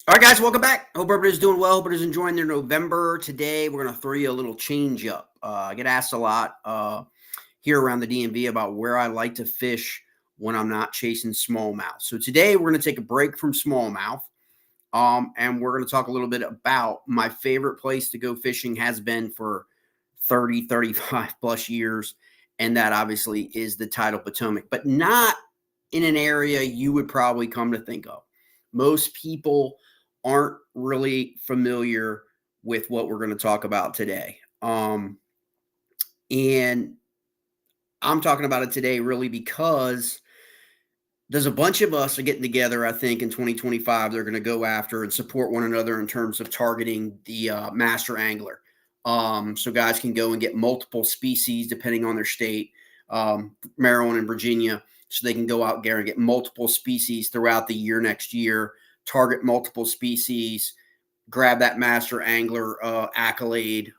All right, guys, welcome back. Hope everybody's doing well. Hope everybody's enjoying their November. Today, we're going to throw you a little change up. I get asked a lot here around the DMV about where I like to fish when I'm not chasing smallmouth. So today, we're going to take a break from smallmouth, and we're going to talk a little bit about my favorite place to go fishing has been for 30, 35 plus years, and that obviously is the tidal Potomac, but not in an area you would probably come to think of. Most people aren't really familiar with what we're going to talk about today. And I'm talking about it today really because there's a bunch of us are getting together, I think, in 2025. They're going to go after and support one another in terms of targeting the master angler. So guys can go and get multiple species depending on their state, Maryland and Virginia. So they can go out there and get multiple species throughout the year next year, target multiple species, grab that master angler accolade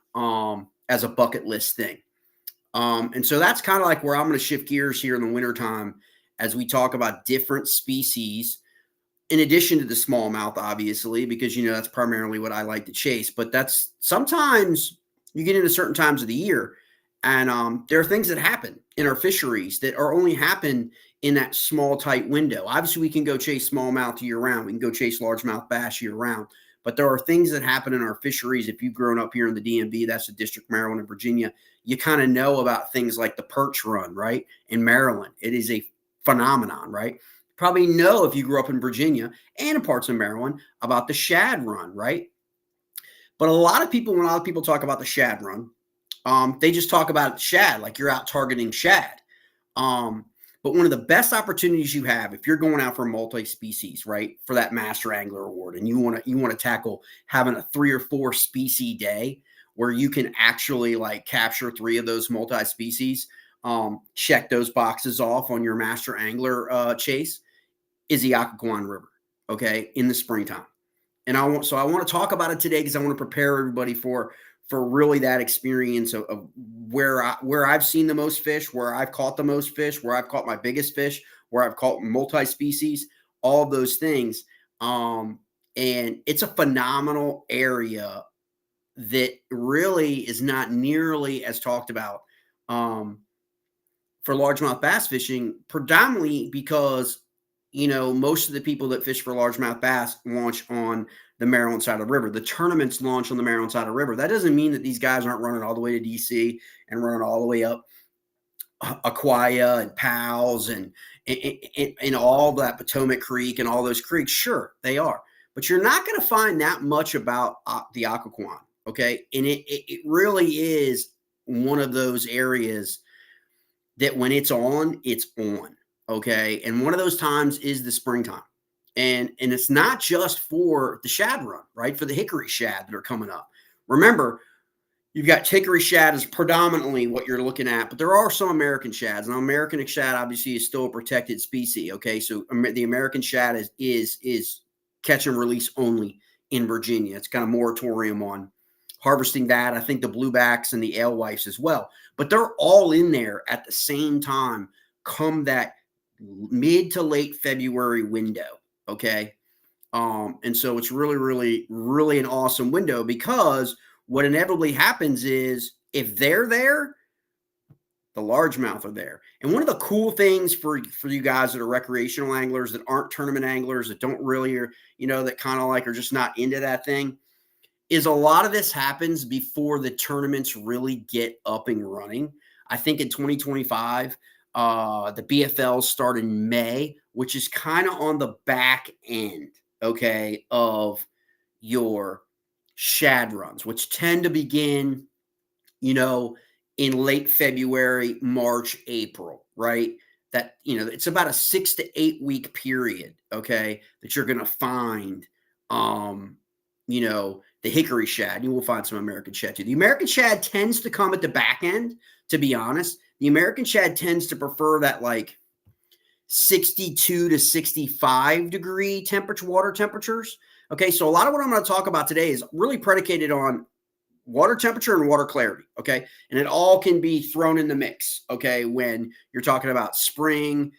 as a bucket list thing. And so that's kind of like where I'm going to shift gears here in the wintertime as we talk about different species, in addition to the smallmouth, obviously, because, that's primarily what I like to chase. But that's sometimes you get into certain times of the year, and there are things that happen in our fisheries that are only happen in that small, tight window. Obviously, we can go chase smallmouth year round. We can go chase largemouth bass year round. But there are things that happen in our fisheries. If you've grown up here in the DMV, that's the District, Maryland, and Virginia, you kind of know about things like the perch run, right? In Maryland, it is a phenomenon, right? Probably know if you grew up in Virginia and in parts of Maryland about the Shad Run, right? But when a lot of people talk about the Shad Run, they just talk about shad, like you're out targeting shad. But one of the best opportunities you have if you're going out for multi-species, right, for that master angler award, and you want to tackle having a 3 or 4 species day where you can actually like capture 3 of those multi-species, check those boxes off on your master angler chase, is the Occoquan River, okay, in the springtime. And I want to talk about it today because I want to prepare everybody for really that experience of where I've seen the most fish, where I've caught the most fish, where I've caught my biggest fish, where I've caught multi-species, all of those things. And it's a phenomenal area that really is not nearly as talked about for largemouth bass fishing, predominantly because most of the people that fish for largemouth bass launch on the Maryland side of the river. The tournaments launch on the Maryland side of the river. That doesn't mean that these guys aren't running all the way to DC and running all the way up Occoquan and Powell's and all that Potomac Creek and all those creeks. Sure, they are. But you're not going to find that much about the Occoquan, okay? And it really is one of those areas that when it's on, okay? And one of those times is the springtime. And it's not just for the shad run, right? For the hickory shad that are coming up. Remember, you've got hickory shad is predominantly what you're looking at, but there are some American shads. Now, American shad obviously is still a protected species, okay? So the American shad is catch and release only in Virginia. It's got a moratorium on harvesting that. I think the bluebacks and the alewives as well. But they're all in there at the same time come that mid to late February window, okay? And so it's really, really, really an awesome window because what inevitably happens is if they're there, the largemouth are there. And one of the cool things for you guys that are recreational anglers, that aren't tournament anglers, that don't really, that kind of like are just not into that thing, is a lot of this happens before the tournaments really get up and running. I think in 2025, the BFLs start in May, which is kind of on the back end, okay, of your shad runs, which tend to begin, in late February, March, April, right? That, it's about a 6 to 8 week period, okay, that you're going to find, the hickory shad. You will find some American shad too. The American shad tends to come at the back end, to be honest. The American shad tends to prefer that like 62 to 65 degree water temperatures. Okay, so a lot of what I'm going to talk about today is really predicated on water temperature and water clarity, okay? And it all can be thrown in the mix, okay? When you're talking about spring,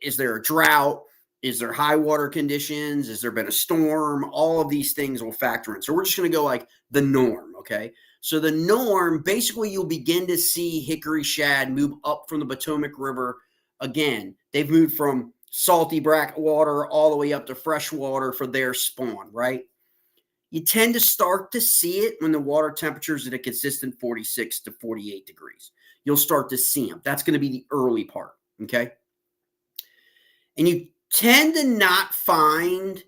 is there a drought? Is there high water conditions? Has there been a storm? All of these things will factor in. So we're just going to go like the norm, okay? So the norm, basically you'll begin to see hickory shad move up from the Potomac River. Again, they've moved from salty bracket water all the way up to fresh water for their spawn, right? You tend to start to see it when the water temperature is at a consistent 46 to 48 degrees. You'll start to see them. That's going to be the early part, okay? And you tend to not find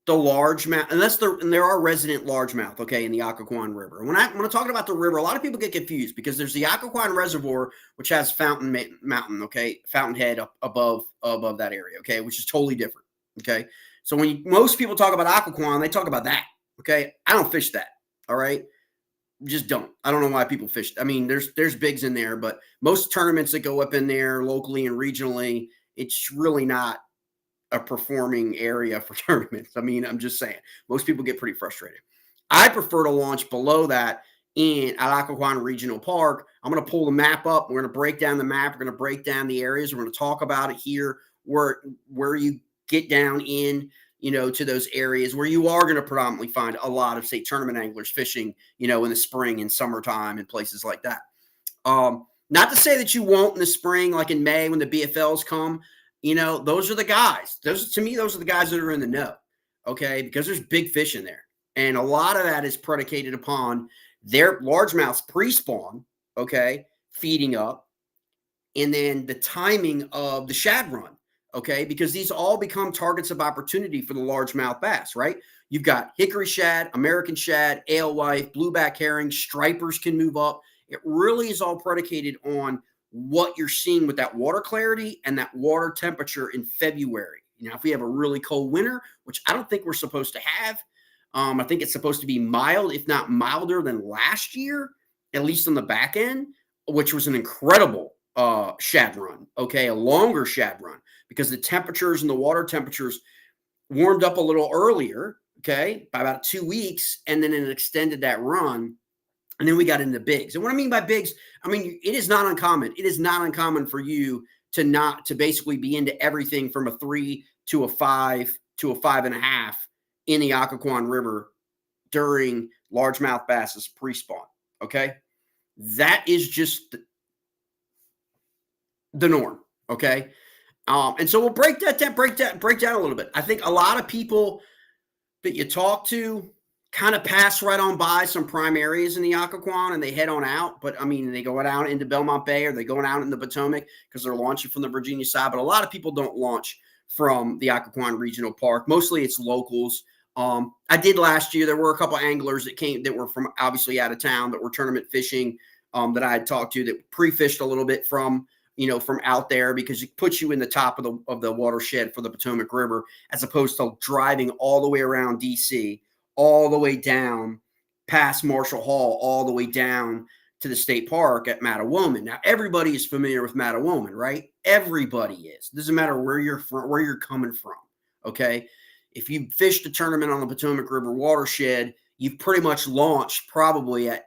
the largemouth unless there are resident largemouth, okay, in the Occoquan River. When I'm talking about the river, a lot of people get confused because there's the Occoquan Reservoir, which has Fountain Mountain, okay, Fountainhead up above that area, okay, which is totally different, okay. So when most people talk about Occoquan, they talk about that, okay. I don't fish that, all right. Just don't. I don't know why people fish. I mean, there's bigs in there, but most tournaments that go up in there locally and regionally, it's really not a performing area for tournaments. I mean, I'm just saying, most people get pretty frustrated. I prefer to launch below that at Occoquan Regional Park. I'm going to pull the map up. We're going to break down the map. We're going to break down the areas. We're going to talk about it here where you get down in, to those areas where you are going to predominantly find a lot of, say, tournament anglers fishing, in the spring and summertime and places like that. Not to say that you won't in the spring, like in May when the BFLs come. Those are the guys. Those are the guys that are in the know, okay? Because there's big fish in there. And a lot of that is predicated upon their largemouths pre-spawn, okay, feeding up, and then the timing of the shad run, okay? Because these all become targets of opportunity for the largemouth bass, right? You've got hickory shad, American shad, alewife, blueback herring, stripers can move up. It really is all predicated on what you're seeing with that water clarity and that water temperature in February. If we have a really cold winter, which I don't think we're supposed to have, I think it's supposed to be mild, if not milder than last year, at least on the back end, which was an incredible shad run, okay, a longer shad run, because the temperatures and the water temperatures warmed up a little earlier, okay, by about 2 weeks, and then it extended that run. And then we got into bigs. And what I mean by bigs, I mean, it is not uncommon. It is not uncommon for you to basically be into everything from a 3 to a 5 to a 5.5 in the Occoquan River during largemouth basses pre-spawn. Okay. That is just the norm. Okay. And so we'll break down a little bit. I think a lot of people that you talk to kind of pass right on by some prime areas in the Occoquan and they head on out. But I mean, they go out into Belmont Bay or they going out in the Potomac because they're launching from the Virginia side. But a lot of people don't launch from the Occoquan Regional Park. Mostly it's locals. I did last year. There were a couple of anglers that were from obviously out of town that were tournament fishing that I had talked to that pre-fished a little bit from out there, because it puts you in the top of the watershed for the Potomac River, as opposed to driving all the way around DC, all the way down past Marshall Hall, all the way down to the state park at Mattawoman. Now, everybody is familiar with Mattawoman, right? Everybody is. It doesn't matter where you're from, where you're coming from, okay? If you fished a tournament on the Potomac River watershed, you've pretty much launched probably at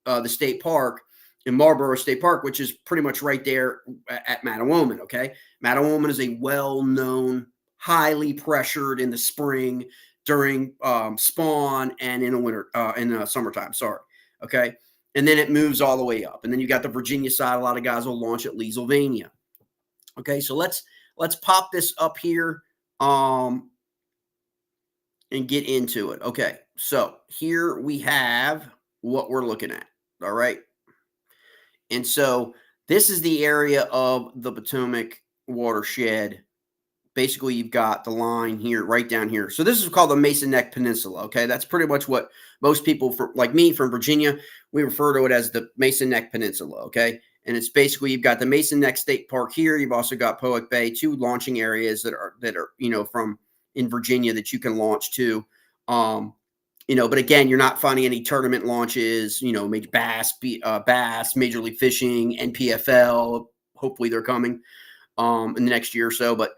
the state park in Marlboro State Park, which is pretty much right there at Mattawoman, okay? Mattawoman is a well-known, highly pressured in the spring, during spawn, and in the summertime, okay? And then it moves all the way up. And then you got the Virginia side. A lot of guys will launch at Leesylvania. Okay, so let's pop this up here and get into it. Okay, so here we have what we're looking at, all right? And so this is the area of the Potomac watershed. Basically, you've got the line here, right down here. So this is called the Mason Neck Peninsula, okay? That's pretty much what most people, like me from Virginia, we refer to it as the Mason Neck Peninsula, okay? And it's basically, you've got the Mason Neck State Park here. You've also got Potomac Bay, two launching areas that are from in Virginia that you can launch to. But again, you're not finding any tournament launches, major bass, Major League Fishing, NPFL. Hopefully they're coming in the next year or so, but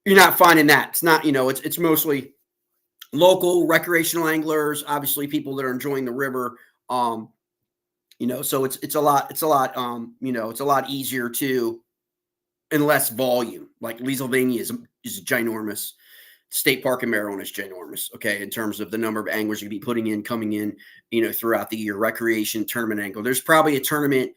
you're not finding that. It's not, it's mostly local recreational anglers, obviously people that are enjoying the river. So it's a lot easier to and less volume. Like Leesylvania is ginormous. State Park in Maryland is ginormous, okay, in terms of the number of anglers you can be putting in, coming in, throughout the year. Recreation, tournament angler. There's probably a tournament,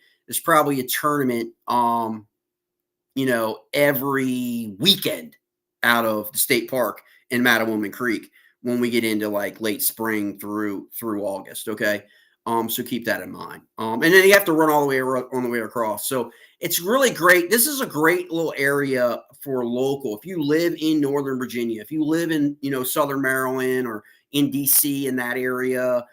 every weekend out of the state park in Mattawoman Creek when we get into like late spring through August, okay? So keep that in mind. And then you have to run all the way on the way across. So it's really great. This is a great little area for local. If you live in Northern Virginia, if you live in, Southern Maryland or in DC in that area,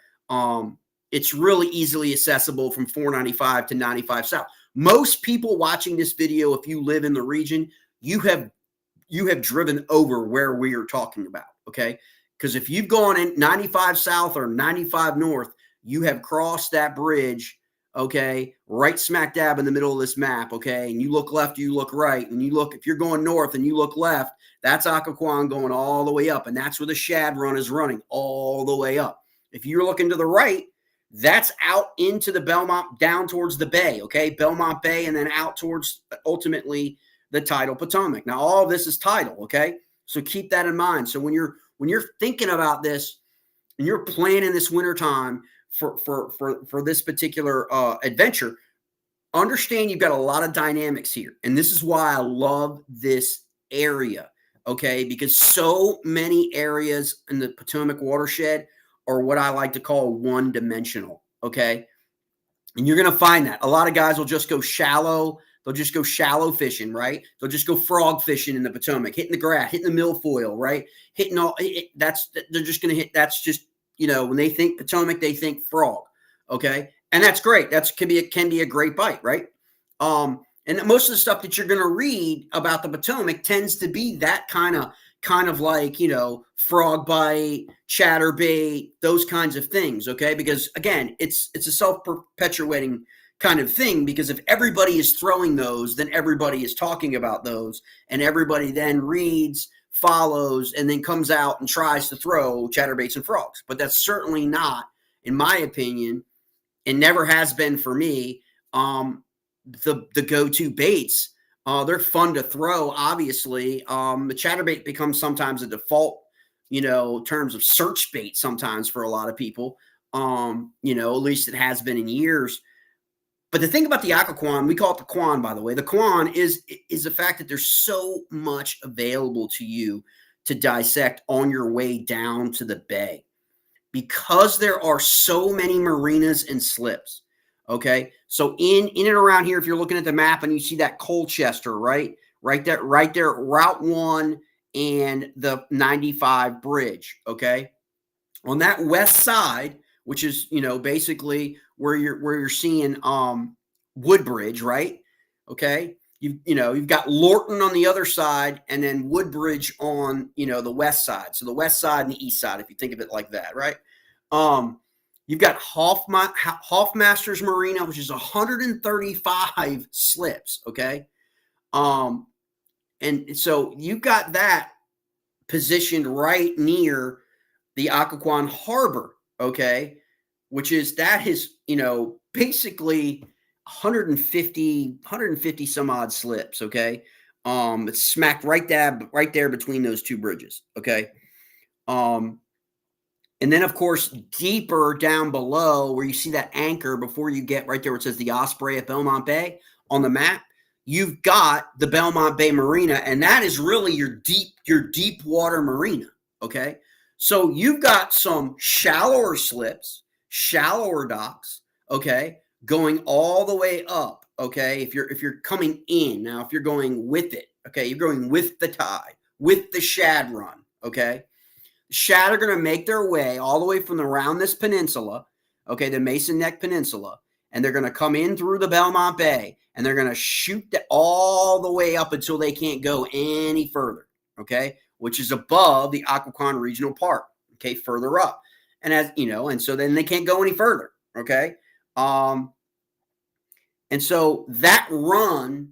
it's really easily accessible from 495 to 95 South. Most people watching this video, if you live in the region, you have driven over where we are talking about, okay? Because if you've gone in 95 South or 95 North, you have crossed that bridge, okay, right smack dab in the middle of this map, okay? And you look left, you look right, and if you're going north and you look left, that's Occoquan going all the way up, and that's where the Shad Run is running all the way up. If you're looking to the right, that's out into the Belmont, down towards the bay, okay? Belmont Bay, and then out towards, ultimately, the tidal Potomac. Now, all of this is tidal, okay? So keep that in mind. So when you're thinking about this and you're planning this wintertime for this particular adventure, understand you've got a lot of dynamics here. And this is why I love this area, okay? Because so many areas in the Potomac watershed are what I like to call one-dimensional, okay? And you're going to find that. A lot of guys will just go shallow. They'll just go shallow fishing, right? They'll just go frog fishing in the Potomac, hitting the grass, hitting the milfoil, right? They're just going to hit, that's just, when they think Potomac, they think frog, okay? And that's great. That can be a great bite, right? And most of the stuff that you're going to read about the Potomac tends to be that kind of like, frog bite, chatterbait, those kinds of things, okay? Because again, it's a self-perpetuating kind of thing, because if everybody is throwing those, then everybody is talking about those, and everybody then reads, follows, and then comes out and tries to throw chatterbaits and frogs. But that's certainly not, in my opinion, and never has been for me, the go-to baits. They're fun to throw, obviously. The chatterbait becomes sometimes a default, terms of search bait sometimes for a lot of people. At least it has been in years. But the thing about the Occoquan, we call it the Quan, by the way. The Quan is the fact that there's so much available to you to dissect on your way down to the bay, because there are so many marinas and slips. Okay, so in and around here, if you're looking at the map and you see that Colchester, right there, Route 1 and the 95 bridge. Okay, on that west side, which is basically where you're seeing Woodbridge, right? Okay, you've got Lorton on the other side, and then Woodbridge on the west side. So the west side and the east side, if you think of it like that, right? You've got Hoffmaster's Marina, which is 135 slips. Okay, and so you've got that positioned right near the Occoquan Harbor. Okay, which is basically 150 some odd slips. Okay, it's smacked right there between those two bridges. Okay, and then of course deeper down below where you see that anchor before you get right there where it says the Osprey at Belmont Bay on the map, you've got the Belmont Bay Marina, and that is really your deep water marina. Okay, so you've got some shallower slips, shallower docks, okay, going all the way up, okay, if you're coming in. Now, if you're going with it, okay, you're going with the tide, with the Shad Run, okay, shad are going to make their way all the way from around this peninsula, okay, the Mason Neck Peninsula, and they're going to come in through the Belmont Bay, and they're going to shoot all the way up until they can't go any further, okay, which is above the Occoquan Regional Park, okay, further up. And and so then they can't go any further, okay? And so that run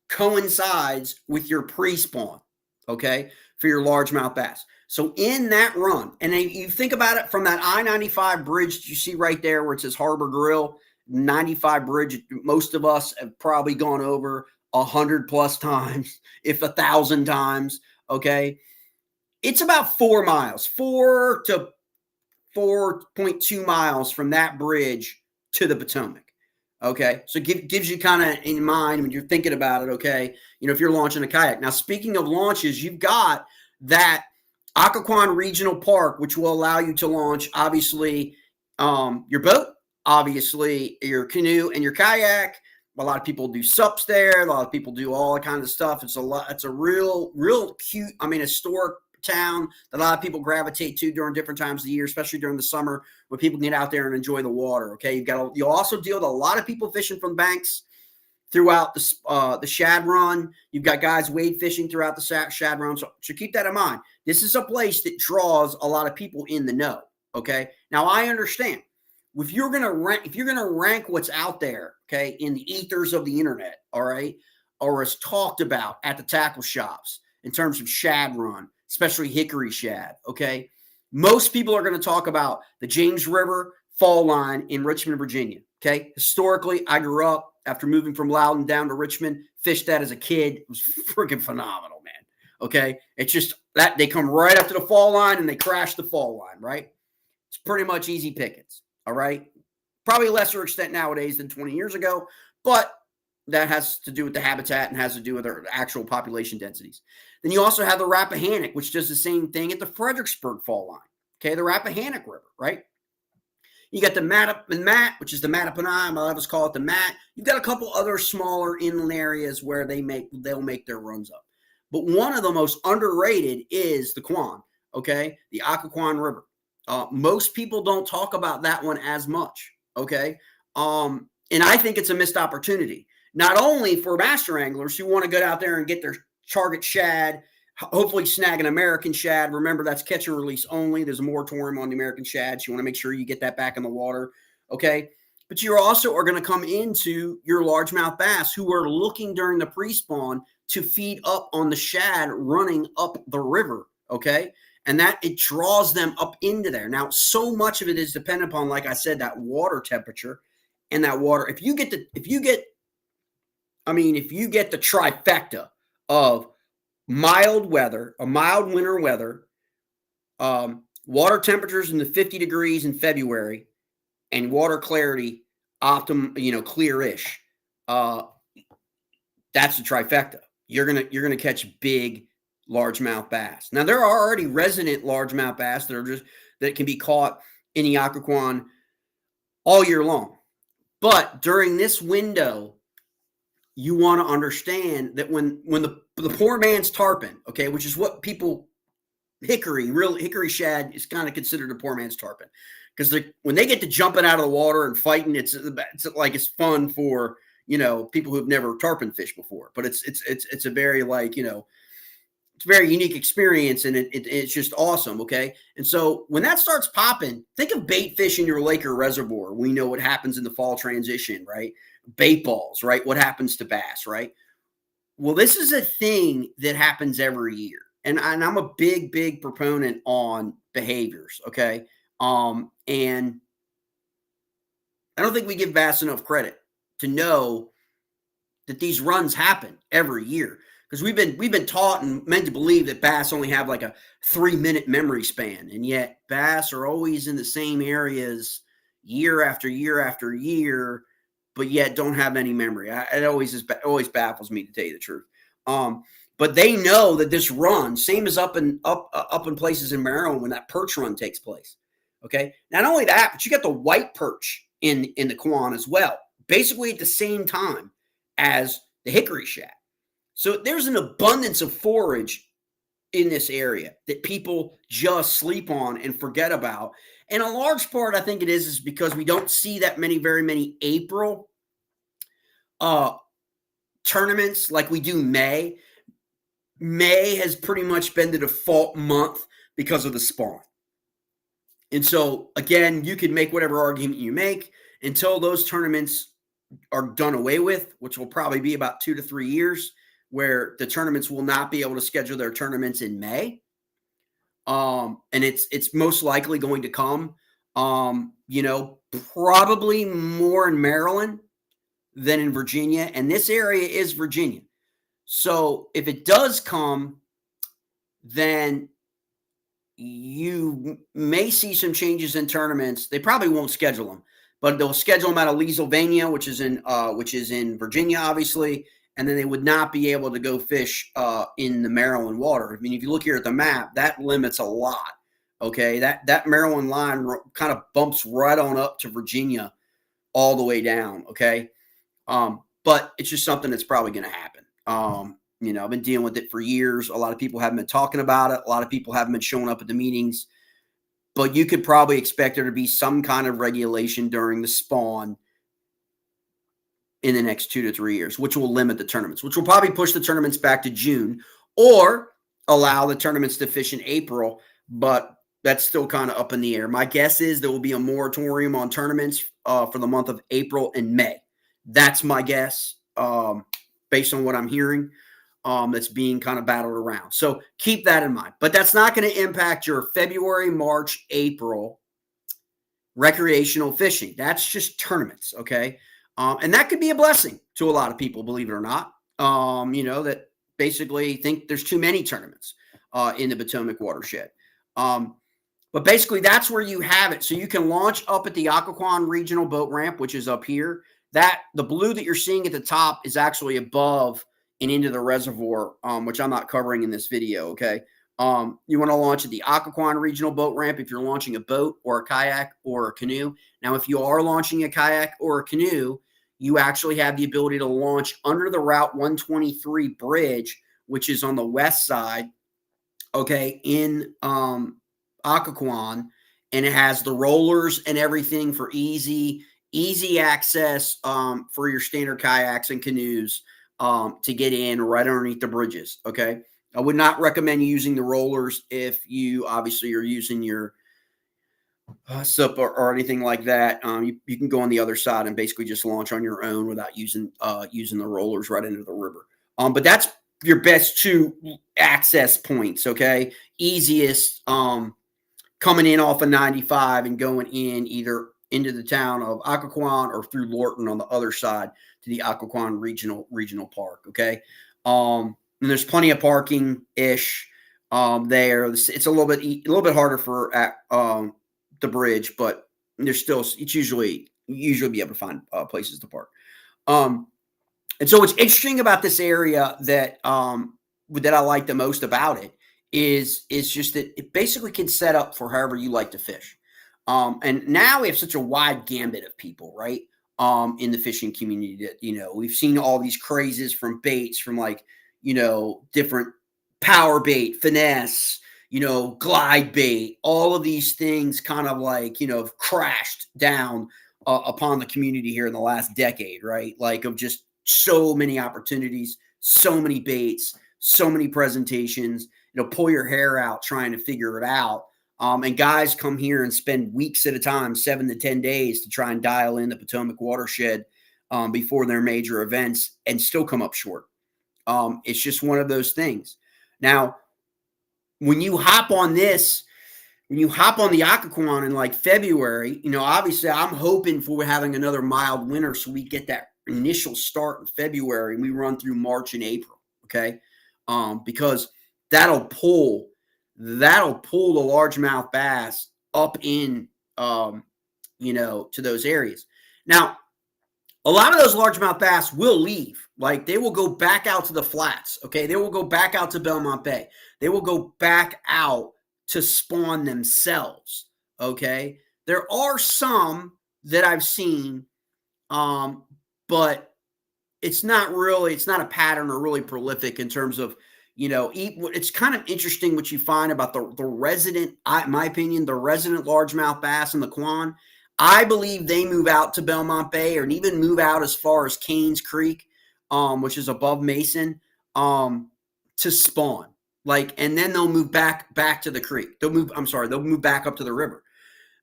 coincides with your pre-spawn, okay, for your largemouth bass. So in that run, and then you think about it from that I-95 bridge you see right there where it says Harbor Grill, 95 bridge, most of us have probably gone over 100 plus times, if 1,000 times. Okay. It's about 4 miles, 4 to 4.2 miles from that bridge to the Potomac. Okay. So gives you kind of in mind when you're thinking about it. Okay. If you're launching a kayak. Now, speaking of launches, you've got that Occoquan Regional Park, which will allow you to launch, obviously, your boat, obviously, your canoe and your kayak. A lot of people do SUPs there. A lot of people do all that kind of stuff. It's a real cute, historic town that a lot of people gravitate to during different times of the year, especially during the summer when people get out there and enjoy the water. Okay. You'll also deal with a lot of people fishing from banks throughout the Shad Run. You've got guys wade fishing throughout the Shad Run. So keep that in mind. This is a place that draws a lot of people in the know. Okay. Now I understand if you're going to rank what's out there, okay, in the ethers of the internet, all right, or as talked about at the tackle shops in terms of Shad Run, especially hickory shad, okay, most people are going to talk about the James River fall line in Richmond, Virginia. Okay. Historically, I grew up after moving from Loudon down to Richmond, fished that as a kid. It was freaking phenomenal, man. Okay. It's just that they come right up to the fall line and they crash the fall line, right? It's pretty much easy pickings. All right. Probably lesser extent nowadays than 20 years ago, but that has to do with the habitat and has to do with their actual population densities. Then you also have the Rappahannock, which does the same thing at the Fredericksburg fall line. Okay. The Rappahannock River, right? You got the Matt, which is the Mattaponi. A lot of us call it the Matt. You've got a couple other smaller inland areas where they'll make their runs up. But one of the most underrated is the Quan, okay, the Occoquan River. Most people don't talk about that one as much, okay? And I think it's a missed opportunity, not only for master anglers who want to get out there and get their target shad, hopefully snag an American shad. Remember, that's catch and release only. There's a moratorium on the American shads. You want to make sure you get that back in the water, okay? But you also are going to come into your largemouth bass who are looking during the pre-spawn to feed up on the shad running up the river, okay? And that it draws them up into there. Now, so much of it is dependent upon, like I said, that water temperature and that water. If you get the trifecta of mild weather, a mild winter weather, water temperatures in the 50 degrees in February, and water clarity clear-ish. That's the trifecta. You're gonna catch big largemouth bass. Now there are already resident largemouth bass that can be caught in the Occoquan all year long. But during this window, you want to understand that when the poor man's tarpon, okay, which is what people hickory shad is kind of considered a poor man's tarpon, because when they get to jumping out of the water and fighting, it's like it's fun for people who've never tarpon fished before. But it's a very it's a very unique experience, and it's just awesome, okay? And so when that starts popping, think of bait fish in your lake or reservoir. We know what happens in the fall transition, right? Bait balls, right? What happens to bass, right? Well, this is a thing that happens every year. And I'm a big proponent on behaviors, okay? And I don't think we give bass enough credit to know that these runs happen every year. Because we've been taught and meant to believe that bass only have like a 3-minute memory span, and yet bass are always in the same areas year after year after year, but yet don't have any memory. It always baffles me, to tell you the truth. But they know that this run, same as up in places in Maryland when that perch run takes place. Okay, not only that, but you got the white perch in the Quan as well, basically at the same time as the hickory shad. So there's an abundance of forage in this area that people just sleep on and forget about. And a large part, I think it is because we don't see that very many April tournaments like we do May. May has pretty much been the default month because of the spawn. And so, again, you can make whatever argument you make until those tournaments are done away with, which will probably be about 2 to 3 years, where the tournaments will not be able to schedule their tournaments in May. And it's most likely going to come, probably more in Maryland than in Virginia. And this area is Virginia. So if it does come, then you may see some changes in tournaments. They probably won't schedule them, but they'll schedule them out of Leesylvania, which is in Virginia, obviously, and then they would not be able to go fish in the Maryland water. I mean, if you look here at the map, that limits a lot. Okay, that Maryland line kind of bumps right on up to Virginia all the way down. Okay, but it's just something that's probably going to happen. I've been dealing with it for years. A lot of people haven't been talking about it. A lot of people haven't been showing up at the meetings. But you could probably expect there to be some kind of regulation during the spawn in the next 2 to 3 years, which will limit the tournaments, which will probably push the tournaments back to June or allow the tournaments to fish in April. But that's still kind of up in the air. My guess is there will be a moratorium on tournaments for the month of April and May. That's my guess based on what I'm hearing. That's being kind of battled around. So keep that in mind. But that's not going to impact your February, March, April recreational fishing. That's just tournaments, okay? And that could be a blessing to a lot of people, believe it or not, that basically think there's too many tournaments in the Potomac watershed. But basically, that's where you have it. So you can launch up at the Occoquan Regional Boat Ramp, which is up here. The blue that you're seeing at the top is actually above and into the reservoir, which I'm not covering in this video, okay? You want to launch at the Occoquan Regional Boat Ramp if you're launching a boat or a kayak or a canoe. Now, if you are launching a kayak or a canoe, you actually have the ability to launch under the Route 123 bridge, which is on the west side, okay, in Occoquan, and it has the rollers and everything for easy access for your standard kayaks and canoes to get in right underneath the bridges, okay? I would not recommend using the rollers if you obviously are using your SUP or anything like that. You can go on the other side and basically just launch on your own without using the rollers right into the river. But that's your best 2 access points, okay? Easiest coming in off of 95 and going in either into the town of Occoquan or through Lorton on the other side to the Occoquan Regional Park, okay? And there's plenty of parking ish there. It's a little bit harder for the bridge, but there's still you usually be able to find places to park. And so what's interesting about this area that I like the most about it is just that it basically can set up for however you like to fish. And now we have such a wide gambit of people, right? In the fishing community that, we've seen all these crazes from baits from different power bait, finesse, glide bait, all of these things kind of crashed down upon the community here in the last decade, right? Of just so many opportunities, so many baits, so many presentations, pull your hair out trying to figure it out. And guys come here and spend weeks at a time, 7 to 10 days to try and dial in the Potomac watershed before their major events and still come up short. It's just one of those things. Now, when you hop on the Occoquan in February, obviously I'm hoping for having another mild winter so we get that initial start in February and we run through March and April, okay? Because that'll pull the largemouth bass up in, to those areas. Now, a lot of those largemouth bass will leave. They will go back out to the flats, okay? They will go back out to Belmont Bay. They will go back out to spawn themselves, okay? There are some that I've seen, but it's not a pattern or really prolific in terms of, it's kind of interesting what you find about the resident, in my opinion, the resident largemouth bass in the Quan. I believe they move out to Belmont Bay or even move out as far as Canes Creek, which is above Mason, to spawn. And then they'll move back to the creek. They'll move back up to the river.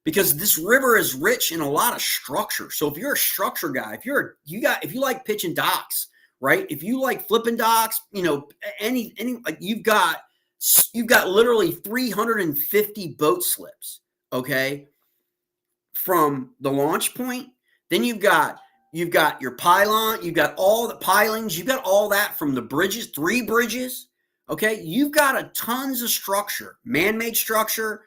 Because this river is rich in a lot of structure. So if you're a structure guy, if you like pitching docks, right? If you like flipping docks, you've got literally 350 boat slips, okay, from the launch point. Then you've got You've got your pylon. You've got all the pilings. You've got all that from the bridges, 3 bridges. Okay. You've got a tons of structure, man-made structure,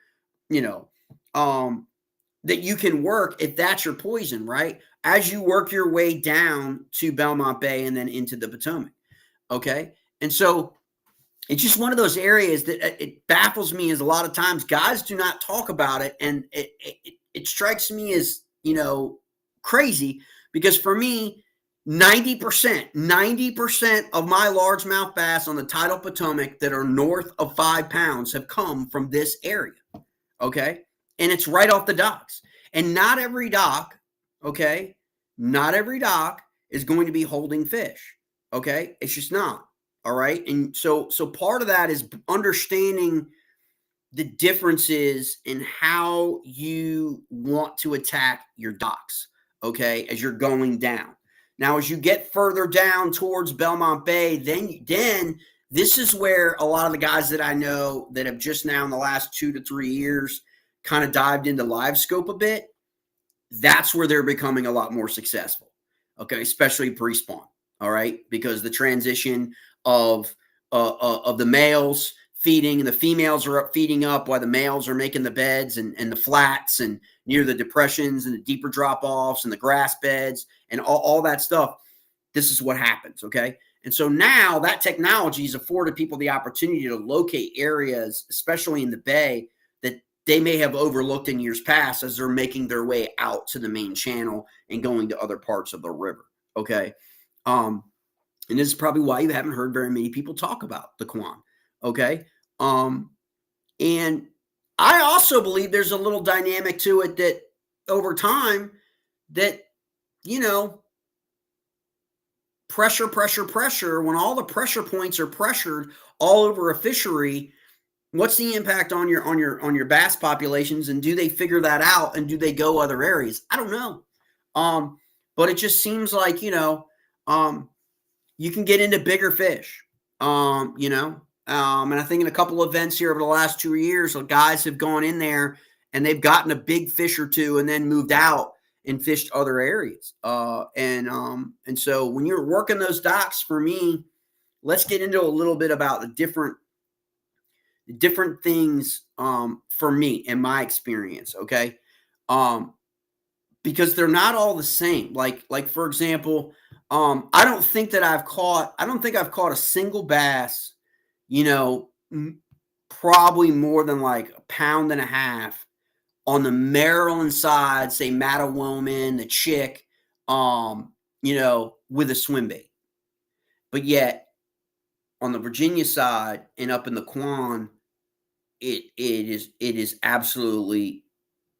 you know, that you can work if that's your poison, right? As you work your way down to Belmont Bay and then into the Potomac. Okay. And so it's just one of those areas that it baffles me is a lot of times guys do not talk about it. And it strikes me as, crazy because for me, 90% of my largemouth bass on the tidal Potomac that are north of 5 pounds have come from this area. Okay. And it's right off the docks. And not every dock, okay, not every dock is going to be holding fish. Okay. It's just not. All right. And so part of that is understanding the differences in how you want to attack your docks. Okay. As you're going down. Now, as you get further down towards Belmont Bay, then this is where a lot of the guys that I know that have just now in the last 2 to 3 years kind of dived into live scope a bit. That's where they're becoming a lot more successful. Okay. Especially pre-spawn. All right. Because the transition of the males feeding and the females are up feeding up while the males are making the beds and the flats and near the depressions and the deeper drop-offs and the grass beds and all that stuff. This is what happens. Okay. And so now that technology has afforded people the opportunity to locate areas, especially in the bay, that they may have overlooked in years past as they're making their way out to the main channel and going to other parts of the river. Okay. And this is probably why you haven't heard very many people talk about the Quan. Okay. And I also believe there's a little dynamic to it that over time that, pressure, when all the pressure points are pressured all over a fishery, what's the impact on your bass populations? And do they figure that out? And do they go other areas? I don't know. But it just seems like, you can get into bigger fish, and I think in a couple of events here over the last 2 years, guys have gone in there and they've gotten a big fish or two and then moved out and fished other areas. And so when you're working those docks, for me, let's get into a little bit about the different things for me in my experience. Okay. Because they're not all the same. Like for example, I don't think I've caught a single bass, probably more than like 1.5 pounds on the Maryland side, say Mattawoman, the Chick, with a swim bait. But yet on the Virginia side and up in the Quan, it is absolutely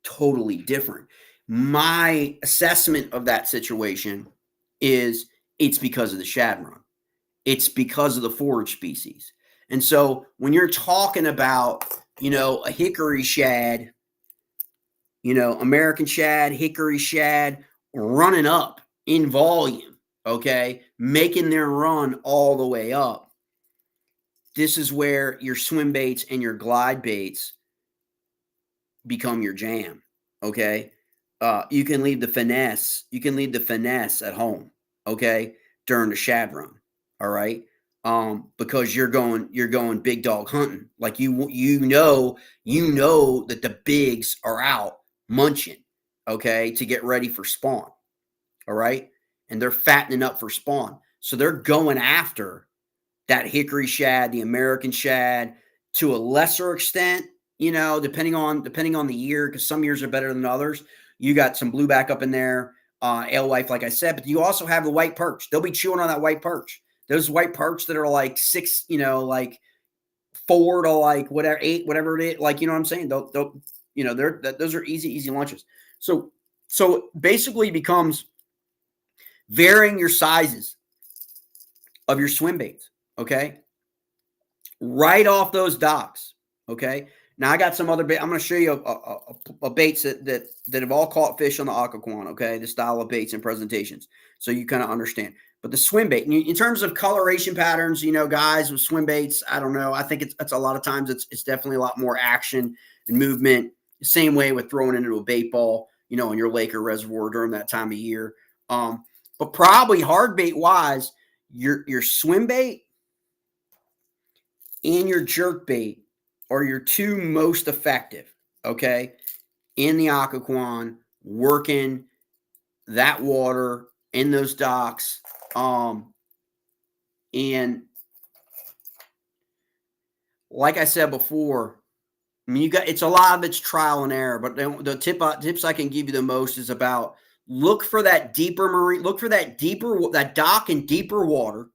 totally different. My assessment of that situation is it's because of the Shad Run. It's because of the forage species. And so when you're talking about, a hickory shad, American shad, hickory shad running up in volume, okay, making their run all the way up, this is where your swim baits and your glide baits become your jam, okay? You can leave the finesse. You can leave the finesse at home, okay, during the Shad Run, all right, because you're going big dog hunting. Like you know that the bigs are out munching, okay, to get ready for spawn, all right, and they're fattening up for spawn, so they're going after that hickory shad, the American shad, to a lesser extent, depending on the year, because some years are better than others. You got some blueback up in there, alewife, like I said, but you also have the white perch. They'll be chewing on that white perch. Those white perch that are like 6, like 4 to like whatever 8, whatever it is, like, what I'm saying. They'll those are easy lunches. So basically becomes varying your sizes of your swim baits. Okay, right off those docks. Okay. Now I got some other bait. I'm going to show you a baits that have all caught fish on the Occoquan. Okay, the style of baits and presentations, so you kind of understand. But the swim bait, in terms of coloration patterns, guys with swim baits, I don't know. I think it's a lot of times it's definitely a lot more action and movement. The same way with throwing into a bait ball, in your lake or reservoir during that time of year. But probably hard bait wise, your swim bait and your jerk bait are your two most effective, okay, in the Occoquan, working that water in those docks. And like I said before, I mean, it's a lot of it's trial and error, but the tips I can give you the most is about look for that deeper marine, look for that dock and deeper water,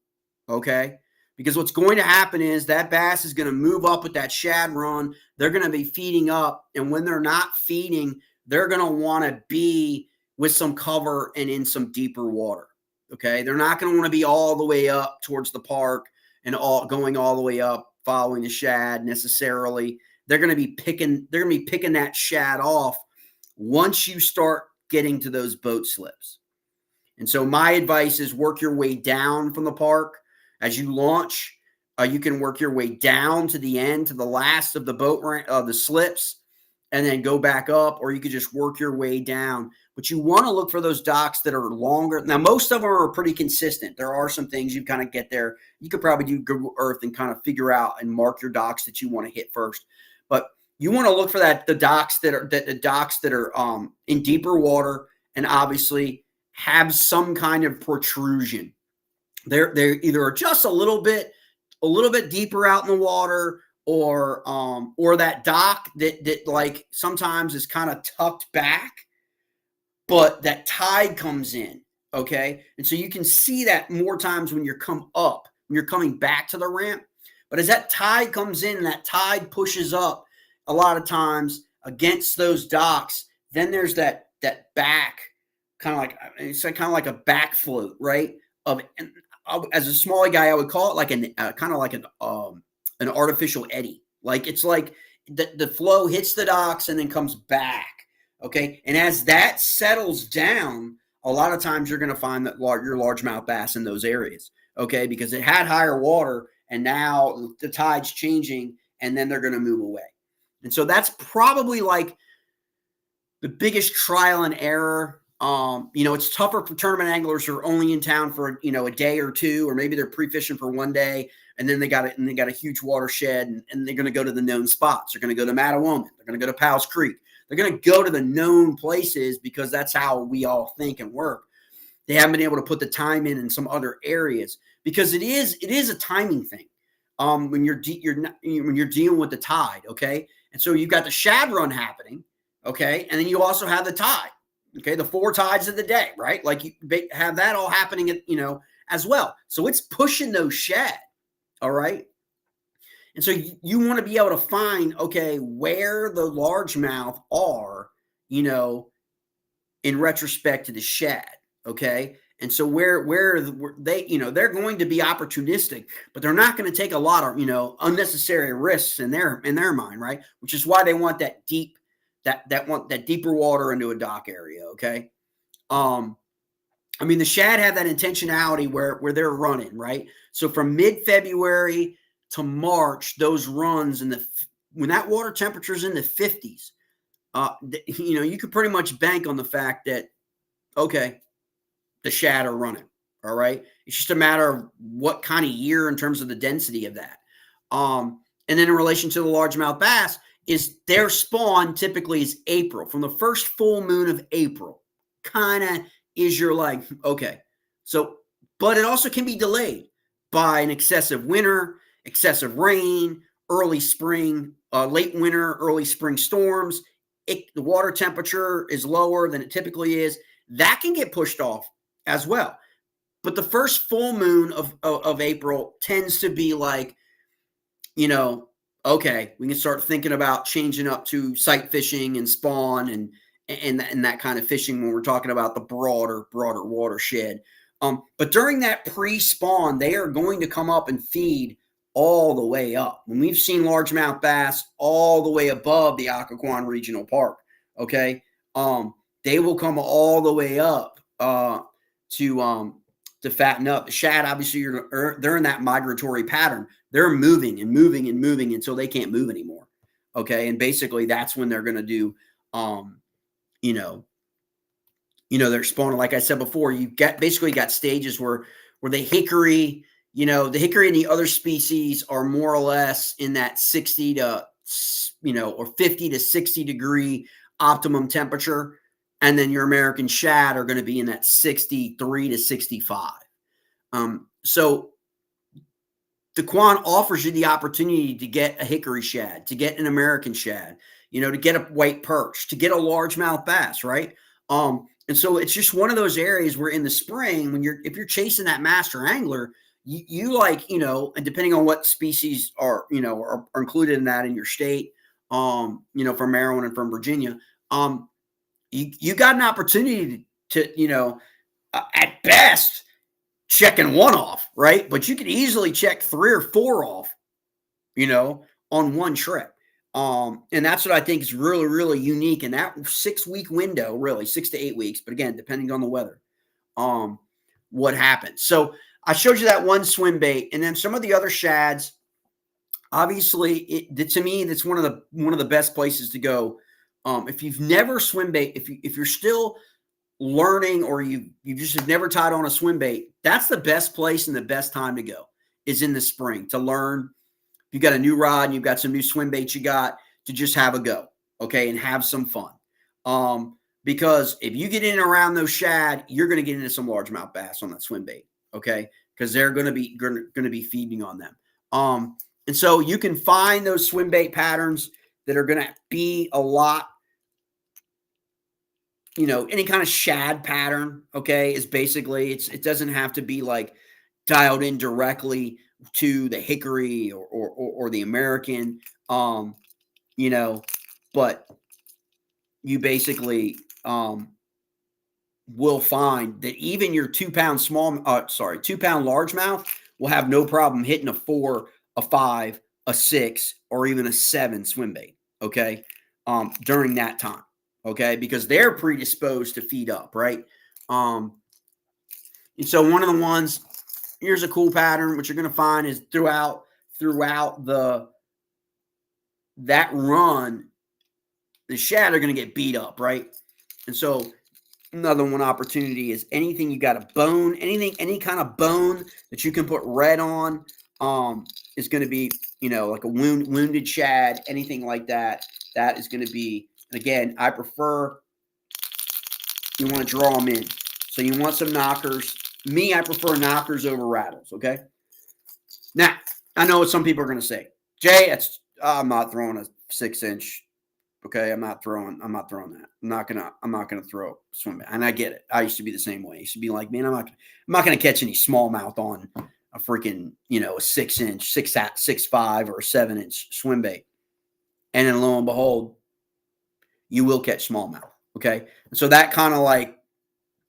okay? Because what's going to happen is that bass is going to move up with that shad run. They're going to be feeding up, and when they're not feeding, they're going to want to be with some cover and in some deeper water, okay? They're not going to want to be all the way up towards the park and going all the way up following the shad necessarily. They're going to be picking that shad off once you start getting to those boat slips. And so my advice is work your way down from the park. As you launch, you can work your way down to the end, to the last of the the slips, and then go back up, or you could just work your way down. But you want to look for those docks that are longer. Now, most of them are pretty consistent. There are some things you kind of get there. You could probably do Google Earth and kind of figure out and mark your docks that you want to hit first. But you want to look for the docks that are in deeper water and obviously have some kind of protrusion. They're either just a little bit deeper out in the water, or that dock that like sometimes is kind of tucked back, but that tide comes in, okay? And so you can see that more times when you're coming back to the ramp. But as that tide comes in and that tide pushes up a lot of times against those docks, then there's that back, kind of like a back float, right? As a smallie guy, I would call it like kind of like an artificial eddy. Like it's like the flow hits the docks and then comes back. Okay. And as that settles down, a lot of times you're going to find that your largemouth bass in those areas. Okay. Because it had higher water and now the tide's changing and then they're going to move away. And so that's probably like the biggest trial and error. It's tougher for tournament anglers who are only in town for, a day or two, or maybe they're pre-fishing for one day and then they got a huge watershed and they're going to go to the known spots. They're going to go to Mattawoman. They're going to go to Powell's Creek. They're going to go to the known places because that's how we all think and work. They haven't been able to put the time in some other areas because it is a timing thing. When you're dealing with the tide, okay? And so you've got the shad run happening, okay? And then you also have the tide. Okay, the 4 tides of the day, right? Like you have that all happening at, as well. So it's pushing those shad, all right? And so you want to be able to find, okay, where the largemouth are, in retrospect to the shad, okay? And so where they, they're going to be opportunistic, but they're not going to take a lot of, unnecessary risks in their mind, right? Which is why they want that deep, that deeper water into a dock area, okay? The shad have that intentionality where they're running, right? So from mid-February to March, those runs when that water temperature is in the 50s, you could pretty much bank on the fact that, okay, the shad are running, all right? It's just a matter of what kind of year in terms of the density of that. And then in relation to the largemouth bass, is their spawn typically is April. From the first full moon of April, kind of is your okay. So, but it also can be delayed by an excessive winter, excessive rain, early spring, late winter, early spring storms. The water temperature is lower than it typically is. That can get pushed off as well. But the first full moon of April tends to be like, okay, we can start thinking about changing up to sight fishing and spawn and that kind of fishing when we're talking about the broader watershed. But during that pre-spawn, they are going to come up and feed all the way up. When we've seen largemouth bass all the way above the Occoquan Regional Park, okay, they will come all the way up to fatten up. The shad, obviously, they're in that migratory pattern. They're moving and moving and moving until they can't move anymore. Okay, and basically that's when they're going to do, they're spawning. Like I said before, you've got basically got stages where the hickory, the hickory and the other species are more or less in that 60 to, or 50 to 60 degree optimum temperature. And then your American shad are going to be in that 63 to 65. So the Quan offers you the opportunity to get a hickory shad, to get an American shad, to get a white perch, to get a largemouth bass, right? And so it's just one of those areas where in the spring, if you're chasing that master angler, you like, and depending on what species are included in that in your state, from Maryland and from Virginia, you got an opportunity to at best checking one off, right? But you could easily check 3 or 4 off, on one trip. And that's what I think is really, really unique in that 6-week window, really 6 to 8 weeks. But again, depending on the weather, what happens. So I showed you that one swim bait, and then some of the other shads. Obviously, to me, that's one of the best places to go. If you've never swim bait, if you're still learning, or you just have never tied on a swim bait, that's the best place and the best time to go is in the spring to learn. You got a new rod and you've got some new swim baits, you got to just have a go, okay, and have some fun. Because if you get in and around those shad, you're going to get into some largemouth bass on that swim bait, okay, because they're going to be feeding on them. And so you can find those swim bait patterns that are going to be a lot, any kind of shad pattern, okay, is basically, it doesn't have to be like dialed in directly to the hickory or the American, but you basically will find that even your 2-pound 2-pound largemouth will have no problem hitting a 4, a 5, a 6, or even a 7 swim bait, okay, during that time. Okay, because they're predisposed to feed up, right? And so one of the ones, here's a cool pattern, what you're going to find is throughout that run, the shad are going to get beat up, right? And so another one opportunity is anything you got a bone, any kind of bone that you can put red on, is going to be, like a wounded shad, anything like that. That is going to be. Again, I prefer, you want to draw them in. So you want some knockers. Me, I prefer knockers over rattles, okay? Now, I know what some people are going to say. Jay, I'm not throwing a 6-inch, okay? I'm not throwing that. I'm not gonna throw swim bait. And I get it. I used to be the same way. I used to be like, man, I'm not gonna catch any smallmouth on a freaking, a 6-inch, 6.5 or a 7-inch swim bait. And then lo and behold, you will catch smallmouth, okay? And so that kind of like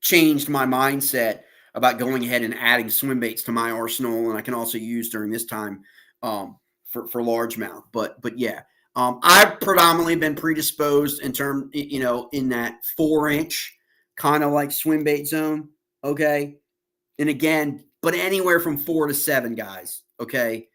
changed my mindset about going ahead and adding swim baits to my arsenal, and I can also use during this time for largemouth. But yeah, I've predominantly been predisposed in that 4-inch kind of like swim bait zone, okay? And again, but anywhere from 4 to 7, guys, okay?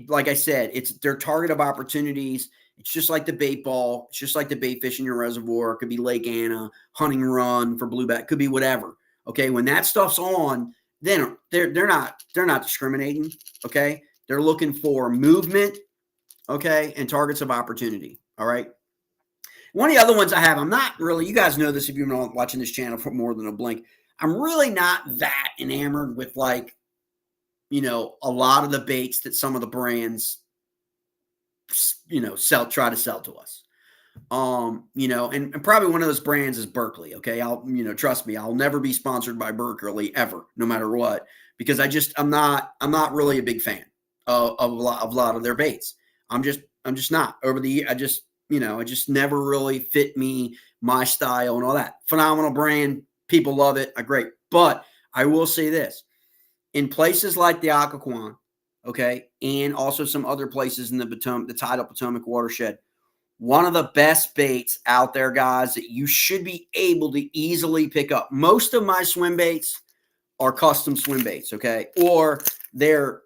Like I said, they're target of opportunities. It's just like the bait ball. It's just like the bait fish in your reservoir. It could be Lake Anna, Hunting Run for blueback. It could be whatever. Okay, when that stuff's on, then they're not discriminating. Okay, they're looking for movement. Okay, and targets of opportunity. All right. One of the other ones I have, I'm not really. You guys know this if you've been watching this channel for more than a blink. I'm really not that enamored with like, a lot of the baits that some of the brands try to sell to us. And probably one of those brands is Berkeley. Okay. Trust me, I'll never be sponsored by Berkeley ever, no matter what, because I'm not really a big fan of a lot of their baits. I'm just not over the year. It just never really fit me, my style and all that. Phenomenal brand. People love it. Great. But I will say this, in places like the Occoquan, okay, and also some other places in the tidal Potomac watershed, one of the best baits out there, guys, that you should be able to easily pick up. Most of my swim baits are custom swim baits, okay, or they're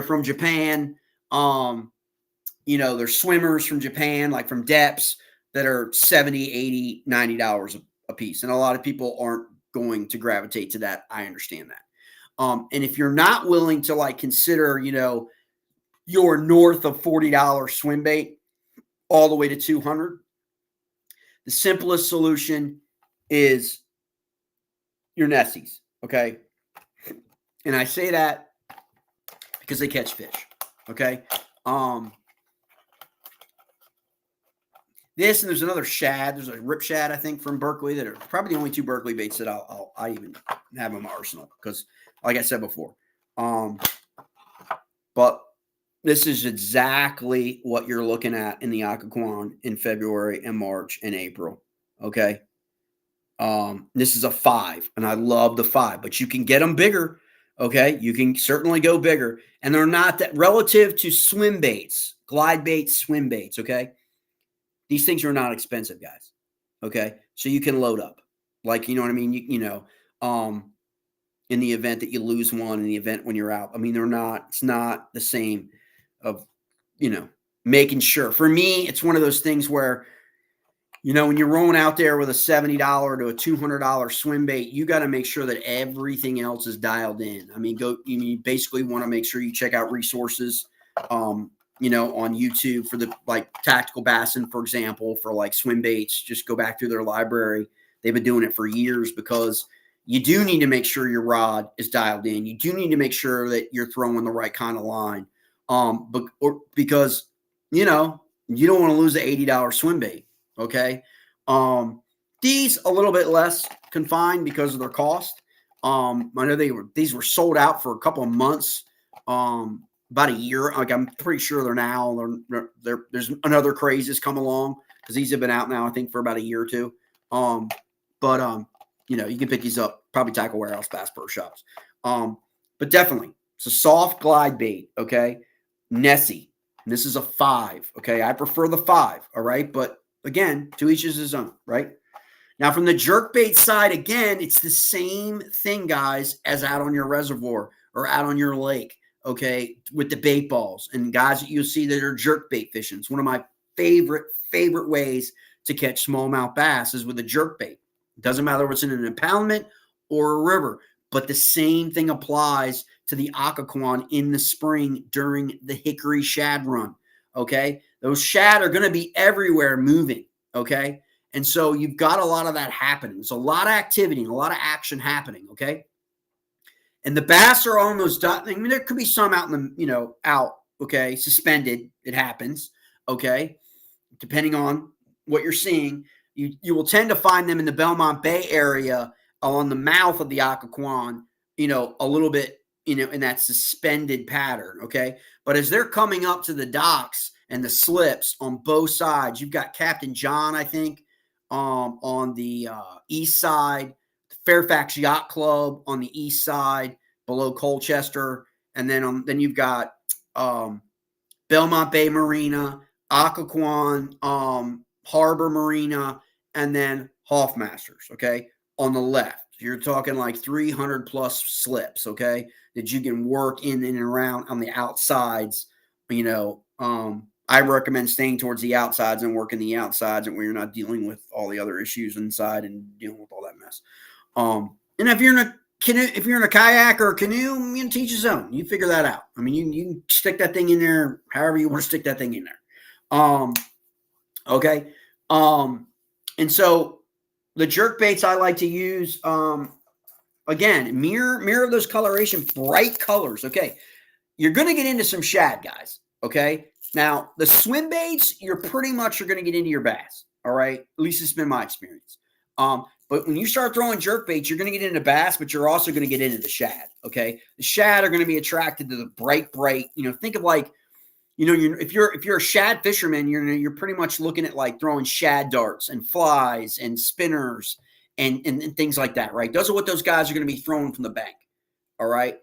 from Japan. They're swimmers from Japan, like from depths that are $70, $80, $90 a piece, and a lot of people aren't going to gravitate to that. I understand that. And if you're not willing to like consider, your north of $40 swim bait all the way to 200, the simplest solution is your Nessies. Okay. And I say that because they catch fish. Okay. This, and there's another shad. There's a rip shad, I think, from Berkeley that are probably the only two Berkeley baits that I even have in my arsenal because, like I said before, but this is exactly what you're looking at in the Occoquan in February and March and April. Okay. This is a 5, and I love the 5, but you can get them bigger. Okay. You can certainly go bigger, and they're not that relative to swim baits, glide baits, swim baits. Okay. These things are not expensive, guys. Okay. So you can load up, like, you know what I mean? In the event that you lose one, in the event when you're out, I mean, it's not the same of, making sure. For me, it's one of those things where, when you're rolling out there with a $70 to a $200 swim bait, you got to make sure that everything else is dialed in. I mean, you basically want to make sure you check out resources, on YouTube for the like Tactical Bassin, for example, for like swim baits. Just go back through their library. They've been doing it for years because you do need to make sure your rod is dialed in. You do need to make sure that you're throwing the right kind of line. Because, you don't want to lose the $80 swim bait. Okay. These a little bit less confined because of their cost. I know these were sold out for a couple of months. About a year. Like, I'm pretty sure they're now, there's another craze has come along because these have been out now, I think, for about a year or two. You can pick these up, probably Tackle Warehouse, Bass Pro Shops. But definitely, it's a soft glide bait. Okay. Nessie. And this is a 5. Okay. I prefer the 5. All right. But again, to each is his own, right? Now, from the jerkbait side, again, it's the same thing, guys, as out on your reservoir or out on your lake. Okay, with the bait balls and guys that you'll see that are jerkbait fishing. It's one of my favorite ways to catch smallmouth bass is with a jerkbait. It doesn't matter what's in an impoundment or a river, but the same thing applies to the Occoquan in the spring during the hickory shad run. Okay, those shad are going to be everywhere moving. Okay, and so you've got a lot of that happening. There's a lot of activity and a lot of action happening. Okay. And the bass are almost done. I mean, there could be some out in the, okay, suspended. It happens, okay, depending on what you're seeing. You will tend to find them in the Belmont Bay area on the mouth of the Occoquan, a little bit, in that suspended pattern, okay? But as they're coming up to the docks and the slips on both sides, you've got Captain John, I think, on the east side, Fairfax Yacht Club on the east side below Colchester. And then you've got Belmont Bay Marina, Occoquan Harbor Marina, and then Hoffmasters, okay, on the left. You're talking like 300 plus slips, okay, that you can work in and around on the outsides. I recommend staying towards the outsides and working the outsides, and where you're not dealing with all the other issues inside and dealing with all that mess. And if you're in a kayak or a canoe, teach his own. You figure that out. I mean, you can stick that thing in there however you want to stick that thing in there. Okay. And so the jerk baits I like to use, again, mirror those coloration, bright colors. Okay. You're going to get into some shad, guys. Okay. Now, the swim baits, you're pretty much are going to get into your bass. All right. At least it's been my experience. But when you start throwing jerk baits, you're going to get into bass, but you're also going to get into the shad. Okay. The shad are going to be attracted to the bright, think of like, if you're a shad fisherman, you're pretty much looking at like throwing shad darts and flies and spinners and things like that, right? Those are what those guys are going to be throwing from the bank. All right.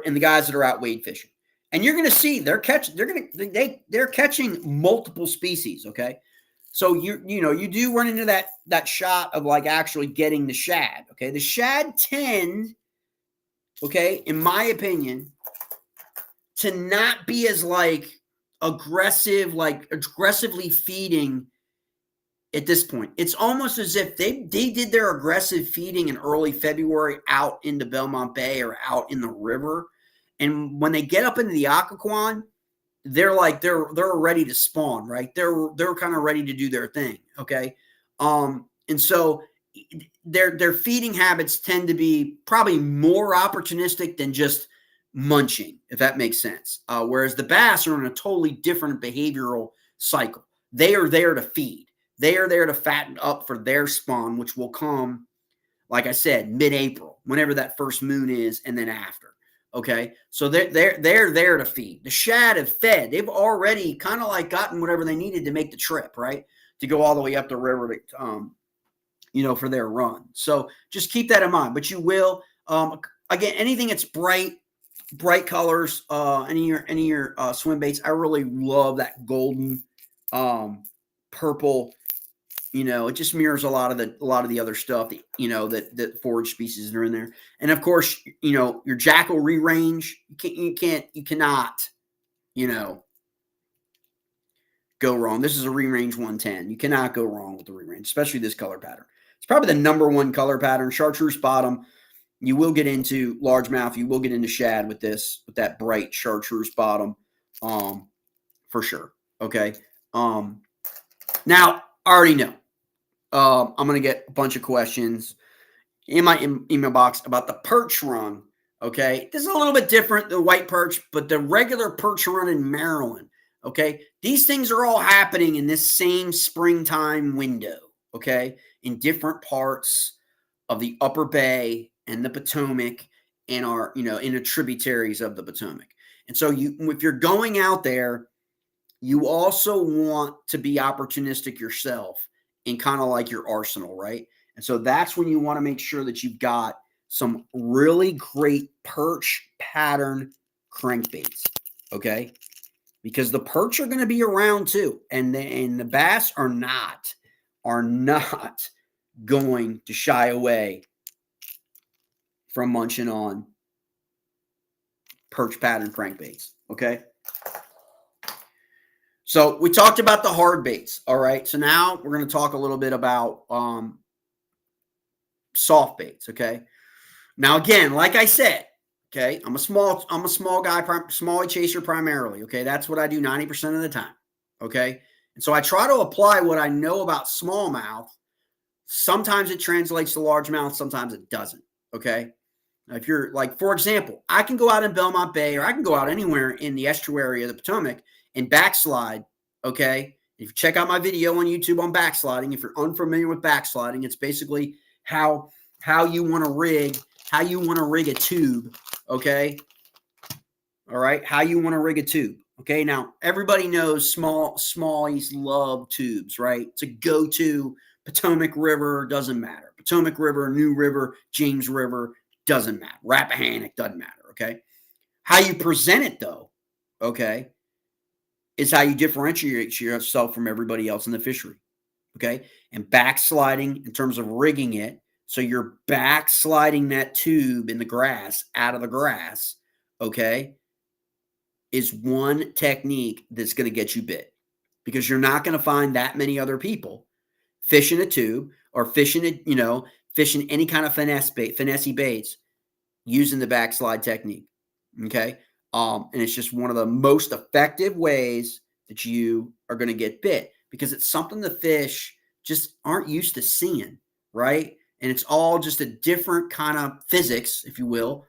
And the guys that are out wade fishing. And you're going to see they're catching multiple species. Okay. So you do run into that shot of like actually getting the shad. Okay. The shad tend, okay, in my opinion, to not be as like aggressively feeding at this point. It's almost as if they did their aggressive feeding in early February out into Belmont Bay or out in the river. And when they get up into the Occoquan, they're ready to spawn, right? They're kind of ready to do their thing. Okay. And so their feeding habits tend to be probably more opportunistic than just munching, if that makes sense. Whereas the bass are in a totally different behavioral cycle. They are there to feed. They are there to fatten up for their spawn, which will come, like I said, mid-April, whenever that first moon is, and then after. Okay, so they're there to feed. The shad have fed. They've already kind of like gotten whatever they needed to make the trip, right? To go all the way up the river to, for their run. So just keep that in mind. But you will, again, anything that's bright colors, any of your swim baits. I really love that golden, purple. It just mirrors a lot of the other stuff that forage species that are in there. And of course, your jackal re-range, you cannot, go wrong. This is a re-range 110. You cannot go wrong with the re-range, especially this color pattern. It's probably the number one color pattern. Chartreuse bottom. You will get into largemouth. You will get into shad with that bright chartreuse bottom, for sure. Okay. Now I already know. I'm going to get a bunch of questions in my email box about the perch run. Okay. This is a little bit different than white perch, but the regular perch run in Maryland. Okay. These things are all happening in this same springtime window. Okay. In different parts of the upper bay and the Potomac and in the tributaries of the Potomac. And so if you're going out there, you also want to be opportunistic yourself in kind of like your arsenal, right? And so that's when you want to make sure that you've got some really great perch pattern crankbaits, okay? Because the perch are going to be around too, and the bass are not going to shy away from munching on perch pattern crankbaits, okay? So we talked about the hard baits, all right? So now we're going to talk a little bit about soft baits, okay? Now again, like I said, okay, I'm a small guy, smallie chaser primarily, okay? That's what I do 90% of the time, okay? And so I try to apply what I know about smallmouth. Sometimes it translates to largemouth, sometimes it doesn't, okay? Now, if you're like, for example, I can go out in Belmont Bay or I can go out anywhere in the estuary of the Potomac and backslide, okay? If you check out my video on YouTube on backsliding, if you're unfamiliar with backsliding, it's basically how you want to rig a tube, okay? All right, how you want to rig a tube, okay? Now, everybody knows smallies love tubes, right? It's a go-to. Potomac River, doesn't matter. Potomac River, New River, James River, doesn't matter. Rappahannock, doesn't matter, okay? How you present it, though, okay, is how you differentiate yourself from everybody else in the fishery, okay? And backsliding in terms of rigging it, so you're backsliding that tube in the grass, out of the grass, okay, is one technique that's going to get you bit, because you're not going to find that many other people fishing a tube or fishing any kind of finessey baits using the backslide technique, okay? And it's just one of the most effective ways that you are going to get bit, because it's something the fish just aren't used to seeing, right? And it's all just a different kind of physics, if you will,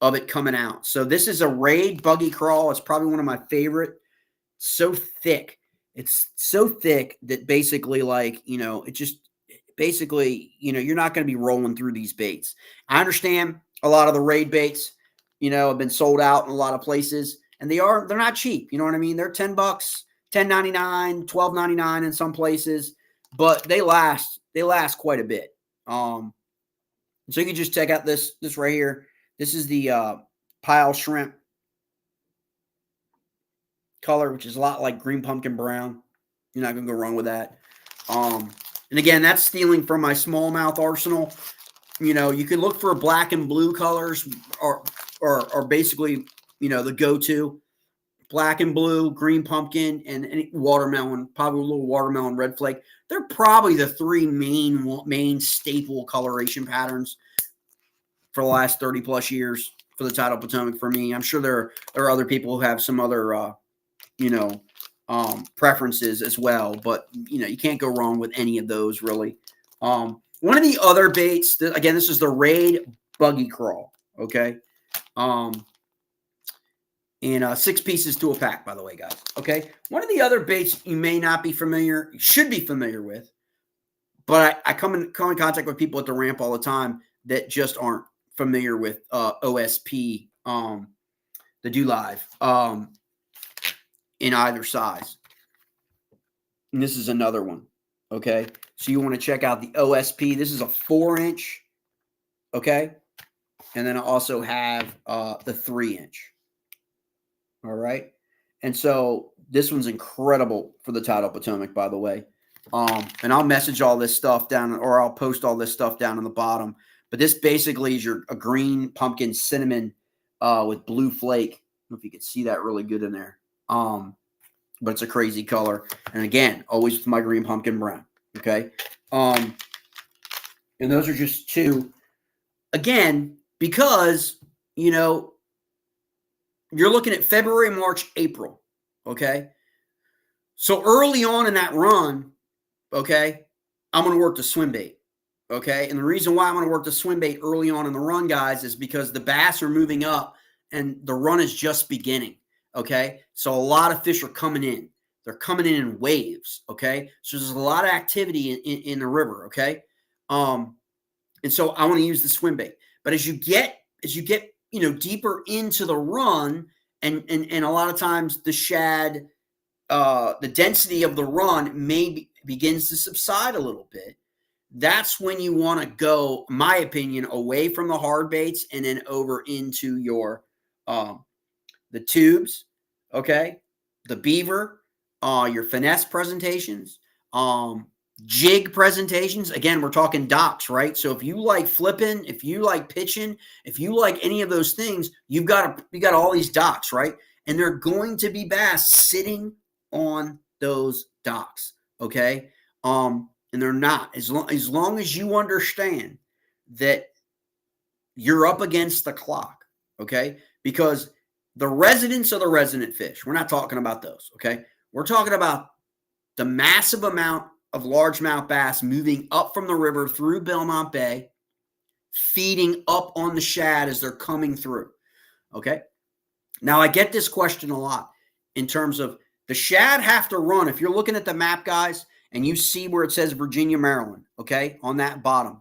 of it coming out. So this is a Raid Buggy Crawl. It's probably one of my favorite. So thick. It's so thick that basically, it just basically, you're not going to be rolling through these baits. I understand a lot of the Raid baits, have been sold out in a lot of places, and they're not cheap. You know what I mean? They're $10, $10.99, $12.99 in some places, but they last quite a bit. So you can just check out this right here. This is the pile shrimp color, which is a lot like green pumpkin brown. You're not going to go wrong with that. And again, that's stealing from my smallmouth arsenal. You can look for black and blue colors or basically, the go-to. black and blue, green pumpkin, and watermelon, probably a little watermelon red flake. They're probably the three main staple coloration patterns for the last 30 plus years for the Tidal Potomac for me. I'm sure there are other people who have some other, preferences as well, but you can't go wrong with any of those really. One of the other baits, again, this is the Raid Buggy Crawl, okay? And 6 pieces to a pack, by the way, guys. Okay. One of the other baits you may not be familiar, should be familiar with, but I come in contact with people at the ramp all the time that just aren't familiar with OSP, the Do Live, in either size. And this is another one. Okay. So you want to check out the OSP. This is a 4-inch. Okay. And then I also have the 3-inch. All right. And so this one's incredible for the Tidal Potomac, by the way. And I'll message all this stuff down, or I'll post all this stuff down on the bottom. But this basically is a green pumpkin cinnamon with blue flake. I don't know if you can see that really good in there. But it's a crazy color. And again, always with my green pumpkin brown. Okay. And those are just 2. Again, because, you're looking at February, March, April, okay? So early on in that run, okay, I'm going to work the swim bait, okay? And the reason why I'm going to work the swim bait early on in the run, guys, is because the bass are moving up and the run is just beginning, okay? So a lot of fish are coming in. They're coming in waves, okay? So there's a lot of activity in the river, okay? And so I want to use the swim bait. But as you get deeper into the run, and a lot of times the shad, the density of the run begins to subside a little bit. That's when you want to go, in my opinion, away from the hard baits and then over into your the tubes, okay, the beaver, your finesse presentations, jig presentations. Again, we're talking docks, right? So if you like flipping, if you like pitching, if you like any of those things, you got all these docks, right? And they're going to be bass sitting on those docks, okay? And they're not, as long as you understand that you're up against the clock, okay? Because the residents are the resident fish. We're not talking about those, okay? We're talking about the massive amount of largemouth bass moving up from the river through Belmont Bay, feeding up on the shad as they're coming through. Okay. Now I get this question a lot in terms of the shad have to run. If you're looking at the map, guys, and you see where it says Virginia, Maryland, okay, on that bottom.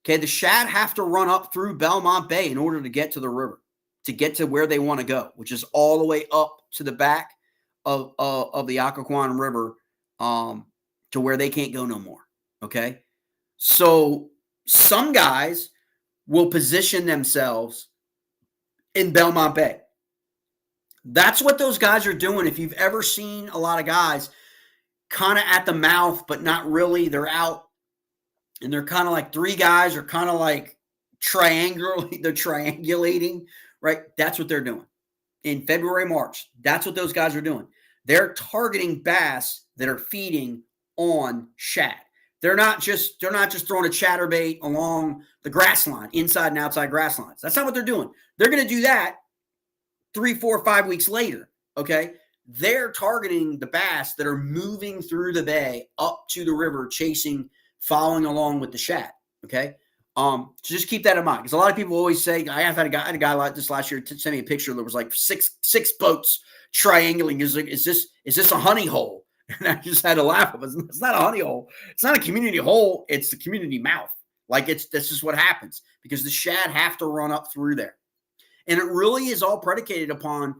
Okay. The shad have to run up through Belmont Bay in order to get to the river, to get to where they want to go, which is all the way up to the back of the Occoquan River, to where they can't go no more, okay? So some guys will position themselves in Belmont Bay. That's what those guys are doing. If you've ever seen a lot of guys kind of at the mouth, but not really, they're out, and they're kind of like 3 guys are kind of like triangulating, right? That's what they're doing. In February, March, that's what those guys are doing. They're targeting bass that are feeding on shad. They're not just throwing a chatterbait along the grass line, inside and outside grass lines. That's not what they're doing. They're going to do that 3, 4, 5 weeks later. Okay. They're targeting the bass that are moving through the bay up to the river, following along with the shad. Okay. So just keep that in mind, because a lot of people always say, I had a guy like this last year send me a picture that was like six boats triangulating. Is this a honey hole? And I just had to laugh. It's not a honey hole. It's not a community hole. It's the community mouth. Like this is what happens, because the shad have to run up through there. And it really is all predicated upon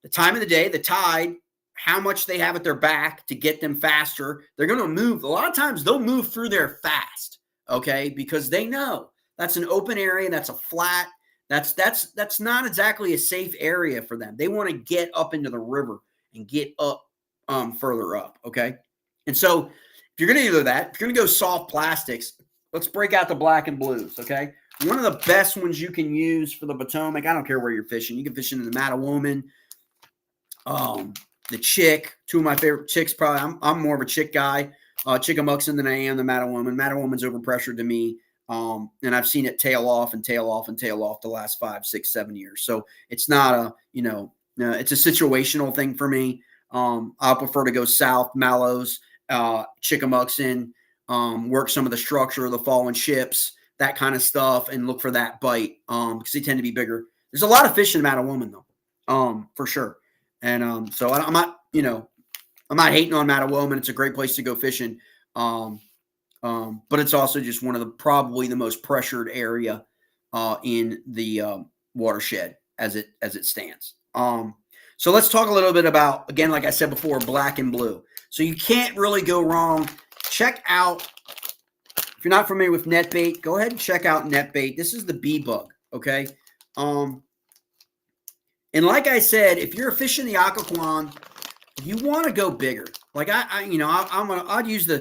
the time of the day, the tide, how much they have at their back to get them faster. They're going to move. A lot of times they'll move through there fast, okay, because they know that's an open area. That's a flat. That's not exactly a safe area for them. They want to get up into the river and get up further up, okay? And so if you're going to do that, if you're going to go soft plastics, let's break out the black and blues, okay? One of the best ones you can use for the Potomac, I don't care where you're fishing. You can fish in the Mattawoman, Um, the chick, two of my favorite chicks, probably. I'm more of a chick guy, Chickamuxon than I am the Mattawoman. Mattawoman's overpressured to me. And I've seen it tail off and tail off and tail off the last 5, 6, 7 years. So it's not a, it's a situational thing for me. I'll prefer to go south, Mallows, Chickamuxon, work some of the structure of the fallen ships, that kind of stuff, and look for that bite because they tend to be bigger. There's a lot of fish in Mattawoman, though, for sure. And so I'm not, I'm not hating on Mattawoman. It's a great place to go fishing. But it's also just one of the probably the most pressured area in the watershed as it stands. So let's talk a little bit about, again, like I said before, black and blue. So you can't really go wrong. Check out, if you're not familiar with netbait, go ahead and check out netbait. This is the bee bug, okay? And like I said, if you're fishing the Occoquan, you want to go bigger. Like I'll use a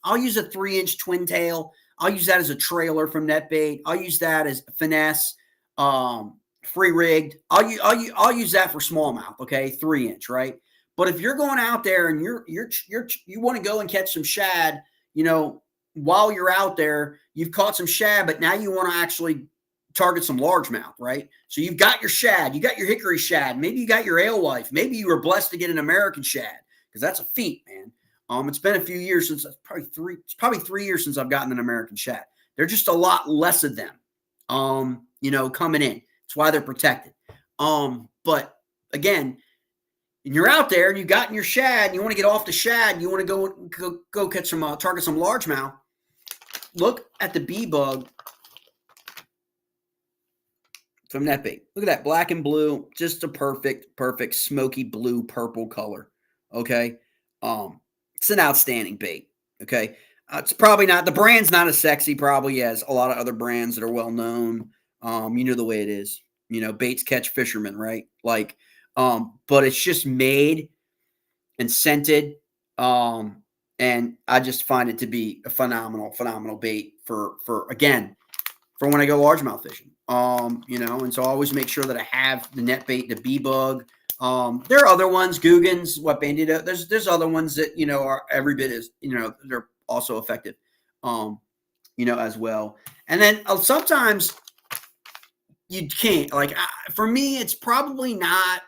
3-inch twin tail. I'll use that as a trailer from netbait. I'll use that as finesse, free rigged. I'll use that for smallmouth. Okay, 3-inch, right? But if you're going out there and you want to go and catch some shad, while you're out there, you've caught some shad, but now you want to actually target some largemouth, right? So you've got your shad, you got your hickory shad, maybe you got your alewife, maybe you were blessed to get an American shad, because that's a feat, man. It's been a few years since it's probably 3 years since I've gotten an American shad. They're just a lot less of them, coming in. That's why they're protected. But again, and you're out there and you've gotten your shad, and you want to get off the shad, and you want to go catch some target some largemouth. Look at the bee bug from netbait. Look at that, black and blue, just a perfect smoky blue purple color. Okay, it's an outstanding bait. Okay, it's probably not, the brand's not as sexy probably as a lot of other brands that are well known. The way it is. Baits catch fishermen, right? Like, but it's just made and scented. And I just find it to be a phenomenal bait for when I go largemouth fishing. And so I always make sure that I have the net bait, the bee bug. There are other ones, Googans, what Bandito. There's other ones that are every bit as they're also effective, as well. And then sometimes you can't, like, for me, it's probably not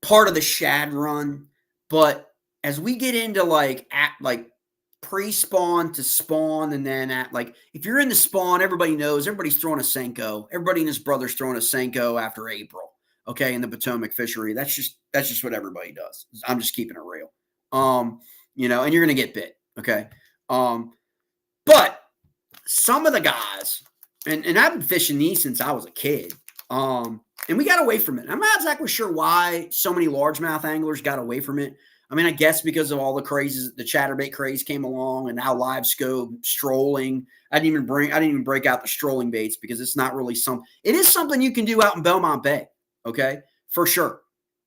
part of the Shad Run, but as we get into like pre-spawn to spawn, and then if you're in the spawn, everybody knows everybody's throwing a Senko. Everybody and his brother's throwing a Senko after April. Okay, in the Potomac fishery, that's just what everybody does. I'm just keeping it real. And you're gonna get bit. Okay, but some of the guys, and I've been fishing these since I was a kid. And we got away from it. I'm not exactly sure why so many largemouth anglers got away from it. I mean, I guess because of all the crazes, the chatterbait craze came along, and now live scope, strolling. I didn't even break out the strolling baits because it's not really it is something you can do out in Belmont Bay, okay, for sure,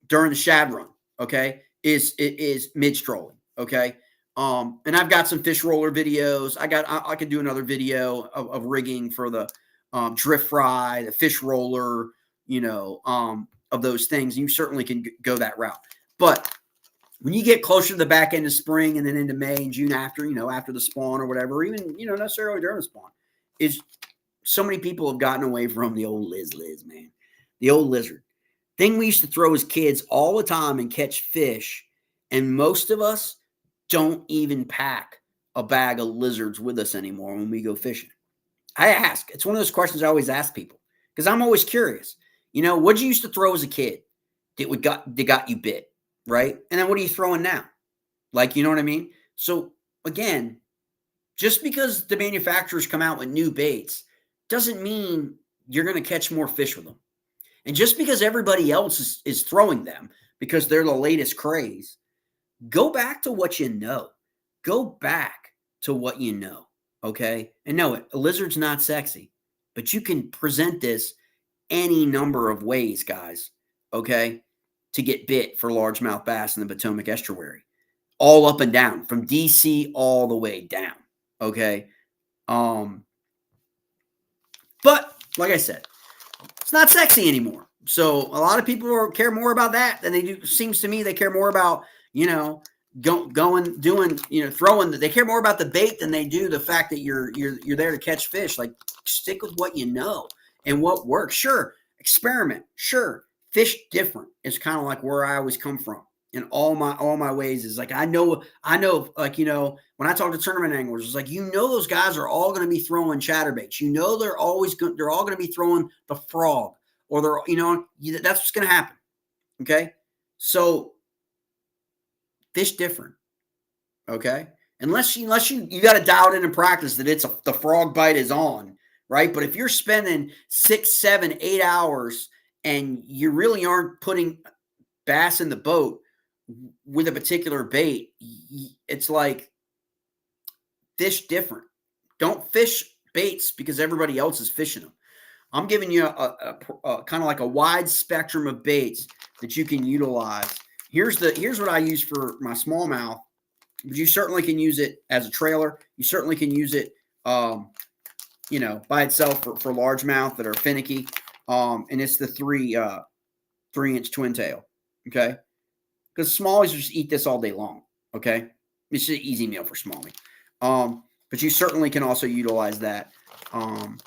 during the Shad Run, okay, it is mid strolling, okay. And I've got some fish roller videos. I could do another video of rigging for the drift fry, the fish roller, of those things. You certainly can go that route. But when you get closer to the back end of spring and then into May and June after the spawn or whatever, even, necessarily during the spawn, is so many people have gotten away from the old Liz, man. The old lizard. Thing we used to throw as kids all the time and catch fish. And most of us don't even pack a bag of lizards with us anymore when we go fishing. I ask. It's one of those questions I always ask people because I'm always curious. What'd you used to throw as a kid that got you bit, right? And then what are you throwing now? Like, you know what I mean? So again, just because the manufacturers come out with new baits doesn't mean you're going to catch more fish with them. And just because everybody else is throwing them because they're the latest craze, go back to what you know. Go back to what you know, okay? And know it, a lizard's not sexy, but you can present this any number of ways, guys, okay, to get bit for largemouth bass in the Potomac estuary, all up and down, from DC all the way down, okay? But like I said, it's not sexy anymore. So a lot of people care more about that than they do. Seems to me they care more about, you know, going, doing, you know, throwing. They care more about the bait than they do the fact that you're there to catch fish. Like, stick with what you know and what works. Sure, experiment. Sure, fish different. It's kind of like where I always come from in all my ways. Is like I know like, you know, when I talk to tournament anglers, it's like, you know, those guys are all going to be throwing chatterbaits. You know, they're all going to be throwing the frog, or they're, you know, that's what's going to happen. Okay, so fish different. Okay, unless you got to dial it in and practice that the frog bite is on, right? But if you're spending 6, 7, 8 hours and you really aren't putting bass in the boat with a particular bait, it's like, fish different. Don't fish baits because everybody else is fishing them. I'm giving you a kind of like a wide spectrum of baits that you can utilize. Here's what I use for my smallmouth, but you certainly can use it as a trailer. You certainly can use it, you know, by itself for largemouth that are finicky. And it's the 3-inch twin tail. Okay, because smallies just eat this all day long. Okay, it's an easy meal for smallie. But you certainly can also utilize that. And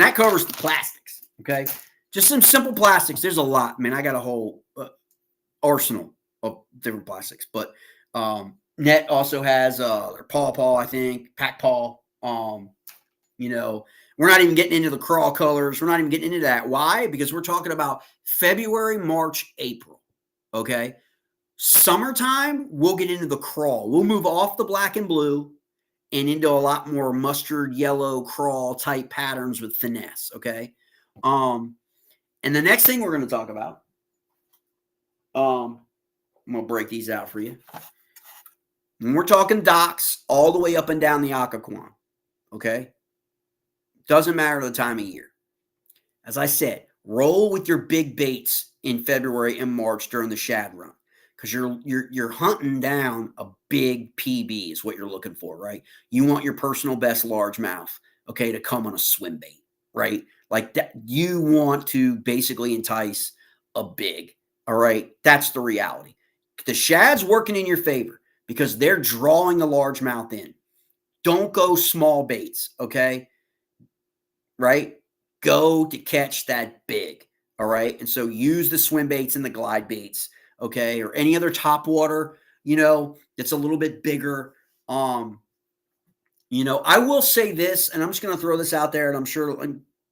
that covers the plastics, okay? Just some simple plastics. There's a lot. I mean, I got a whole arsenal of different plastics. But Net also has their paw, I think, pack paw. You know, we're not even getting into the crawl colors. We're not even getting into that. Why? Because we're talking about February, March, April, okay? Summertime, we'll get into the crawl. We'll move off the black and blue and into a lot more mustard yellow crawl type patterns with finesse. Okay. And the next thing we're going to talk about, I'm going to break these out for you. When we're talking docks all the way up and down the Occoquan. Okay. Doesn't matter the time of year. As I said, roll with your big baits in February and March during the shad run. Because you're hunting down a big PB is what you're looking for, right? You want your personal best largemouth, okay, to come on a swim bait, right? Like that, you want to basically entice a big, all right? That's the reality. The shad's working in your favor because they're drawing the largemouth in. Don't go small baits, okay? Right? Go to catch that big, all right? And so use the swim baits and the glide baits, okay, or any other top water, you know, that's a little bit bigger. You know, I will say this, and I'm just going to throw this out there, and I'm sure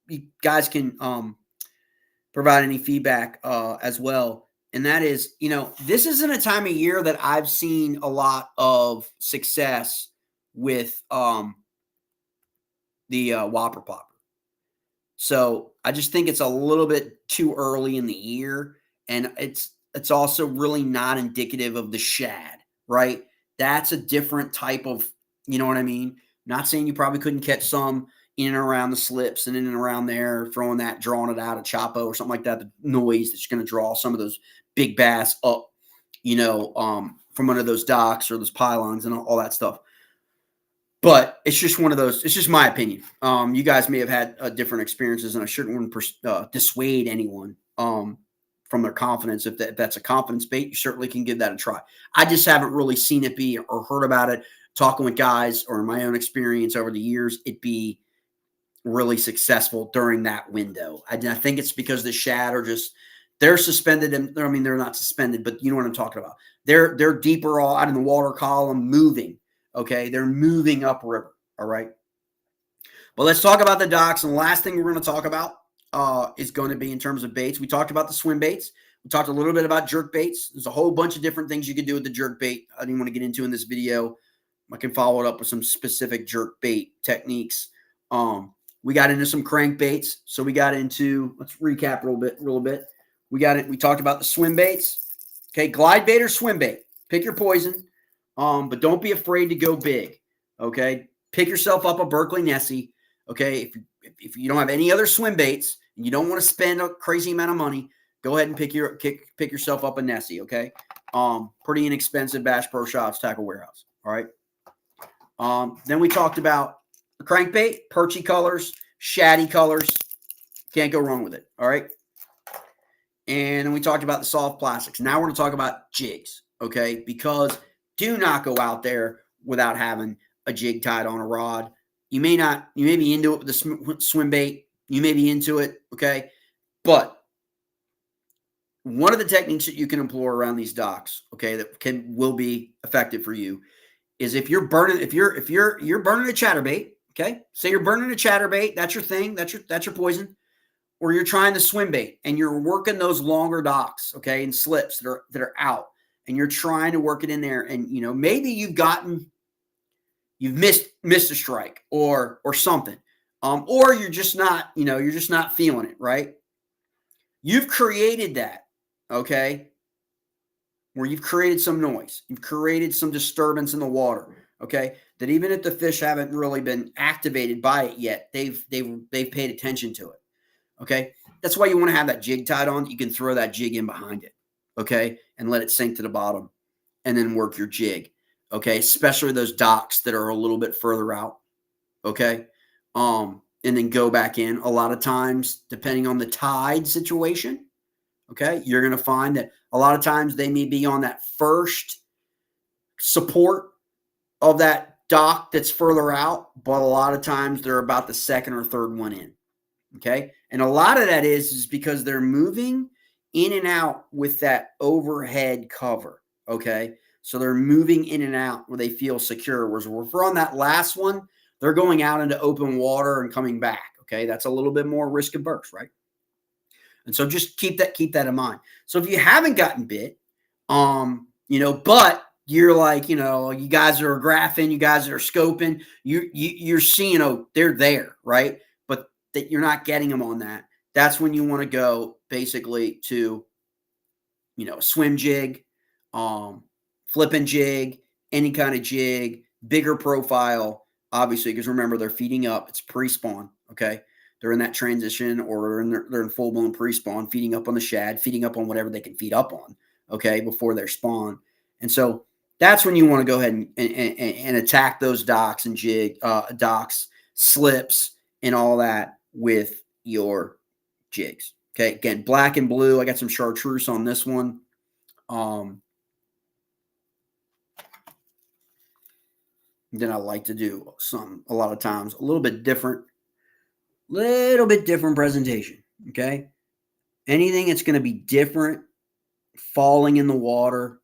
you guys can provide any feedback as well. And that is, you know, this isn't a time of year that I've seen a lot of success with the Whopper Popper. So I just think it's a little bit too early in the year, and it's also really not indicative of the shad, right? That's a different type of, you know what I mean? Not saying you probably couldn't catch some in and around the slips and in and around there, throwing that, drawing it out of Chapo or something like that, the noise that's going to draw some of those big bass up, you know, from under those docks or those pylons and all that stuff. But it's just one of those. It's just my opinion. You guys may have had different experiences, and I shouldn't dissuade anyone from their confidence. If that's a confidence bait, you certainly can give that a try. I just haven't really seen it be or heard about it talking with guys or in my own experience over the years, it be really successful during that window. I think it's because the shad are just they're suspended, and I mean they're not suspended, but you know what I'm talking about. They're deeper out in the water column, moving. Okay, they're moving upriver. All right. But let's talk about the docks. And the last thing we're going to talk about is going to be in terms of baits. We talked about the swim baits. We talked a little bit about jerk baits. There's a whole bunch of different things you could do with the jerk bait. I didn't want to get into in this video. I can follow it up with some specific jerk bait techniques. We got into some crankbaits. So we got into, let's recap a little bit. We talked about the swim baits. Okay, glide bait or swim bait. Pick your poison. But don't be afraid to go big. Okay, pick yourself up a Berkeley Nessie. Okay, if you don't have any other swim baits and you don't want to spend a crazy amount of money, go ahead and pick yourself up a Nessie. Okay, pretty inexpensive Bass Pro Shops Tackle Warehouse. All right. Then we talked about the crankbait, perchy colors, shaddy colors. Can't go wrong with it. All right. And then we talked about the soft plastics. Now we're going to talk about jigs. Okay. Because do not go out there without having a jig tied on a rod. You may be into it with the swim bait. You may be into it. Okay. But one of the techniques that you can employ around these docks, okay, that will be effective for you is if you're burning a chatterbait, okay? Say you're burning a chatterbait, that's your thing, that's your poison, or you're trying to swim bait and you're working those longer docks, okay, and slips that are out, and you're trying to work it in there, and maybe you've missed a strike or something, or you're just not feeling it, right? You've created that, okay, where you've created some noise. You've created some disturbance in the water, okay, that even if the fish haven't really been activated by it yet, they've paid attention to it, okay? That's why you want to have that jig tied on. You can throw that jig in behind it, okay, and let it sink to the bottom and then work your jig, okay, especially those docks that are a little bit further out, okay, and then go back in. A lot of times, depending on the tide situation, okay, you're going to find that a lot of times they may be on that first support of that dock that's further out, but a lot of times they're about the second or third one in, okay? And a lot of that is because they're moving in and out with that overhead cover, okay? So they're moving in and out where they feel secure. Whereas if we're on that last one, they're going out into open water and coming back, okay? That's a little bit more risk averse, right? And so just keep that in mind. So if you haven't gotten bit, but you're like, you guys are graphing, you guys are scoping, you're seeing, they're there, right? But that you're not getting them on that. That's when you want to go basically to, a swim jig, flipping jig, any kind of jig, bigger profile, obviously, because remember, they're feeding up. It's pre-spawn, okay? They're in that transition, or they're in full-blown pre-spawn, feeding up on the shad, feeding up on whatever they can feed up on, okay, before they're spawn. And so that's when you want to go ahead and attack those docks and docks, slips, and all that with your jigs. Okay, again, black and blue. I got some chartreuse on this one. Then I like to do a lot of times, a little bit different presentation, okay? Anything that's going to be different, falling in the water,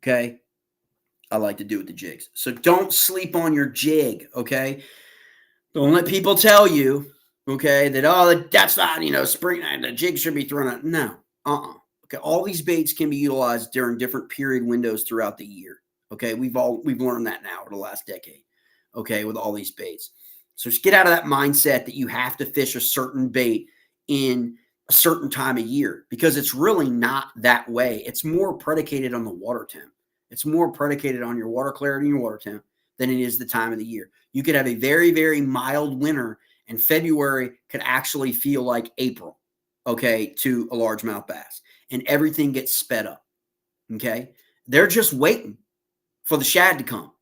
okay? I like to do with the jigs. So don't sleep on your jig, okay? Don't let people tell you, okay, that, that's not, spring, the jig should be thrown out. No, Okay, all these baits can be utilized during different period windows throughout the year. Okay, we've learned that now over the last decade, okay, with all these baits. So just get out of that mindset that you have to fish a certain bait in a certain time of year, because it's really not that way. It's more predicated on the water temp. It's more predicated on your water clarity and your water temp than it is the time of the year. You could have a very, very mild winter, and February could actually feel like April, okay, to a largemouth bass, and everything gets sped up, okay? They're just waiting for the shad to come.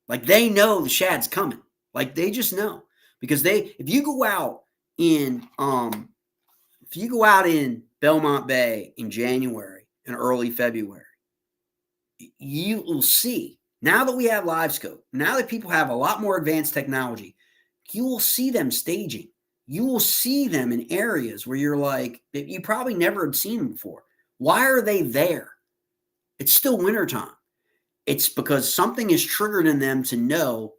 Like, they know the shad's coming. Like, they just know, because if you go out in Belmont Bay in January and early February, you will see, now that we have live scope, now that people have a lot more advanced technology, you will see them staging. You will see them in areas where you're like, you probably never had seen them before. Why are they there? It's still wintertime. It's because something is triggered in them to know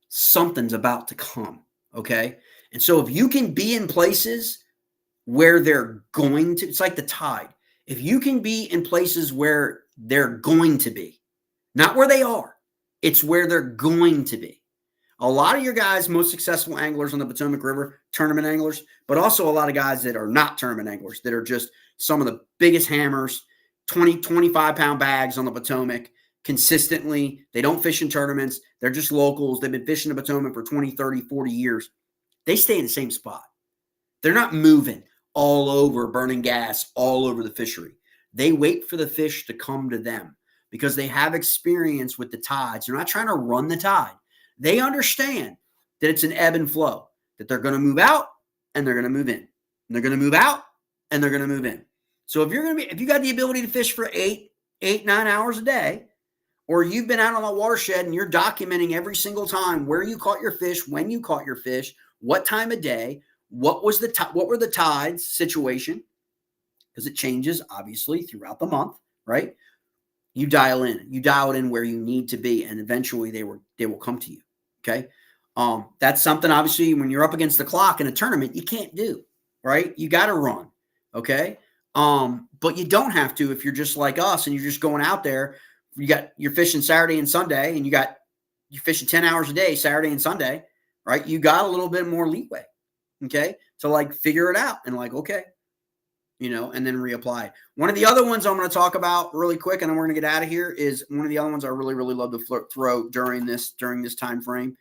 something's about to come, okay? And so if you can be in places where they're going to, it's like the tide. If you can be in places where they're going to be, not where they are, it's where they're going to be. A lot of your guys, most successful anglers on the Potomac River, tournament anglers, but also a lot of guys that are not tournament anglers, that are just some of the biggest hammers, 20, 25-pound bags on the Potomac consistently. They don't fish in tournaments. They're just locals. They've been fishing the Potomac for 20, 30, 40 years. They stay in the same spot. They're not moving all over, burning gas all over the fishery. They wait for the fish to come to them because they have experience with the tides. They're not trying to run the tide. They understand that it's an ebb and flow, that they're going to move out and they're going to move in. they're going to move out and they're going to move in. So if you got the ability to fish for 9 hours a day, or you've been out on a watershed and you're documenting every single time where you caught your fish, when you caught your fish, what time of day, what were the tides situation, because it changes obviously throughout the month, right? You dial it in where you need to be, and eventually they will come to you. Okay. That's something obviously when you're up against the clock in a tournament, you can't do, right? You got to run. Okay. But you don't have to if you're just like us and you're just going out there. You're fishing Saturday and Sunday, and you're fishing 10 hours a day, Saturday and Sunday, right? You got a little bit more leeway. Okay. To like figure it out and like, okay, and then reapply it. One of the other ones I'm going to talk about really quick, and then we're going to get out of here, is one of the other ones I really, really love to throw during this time frame,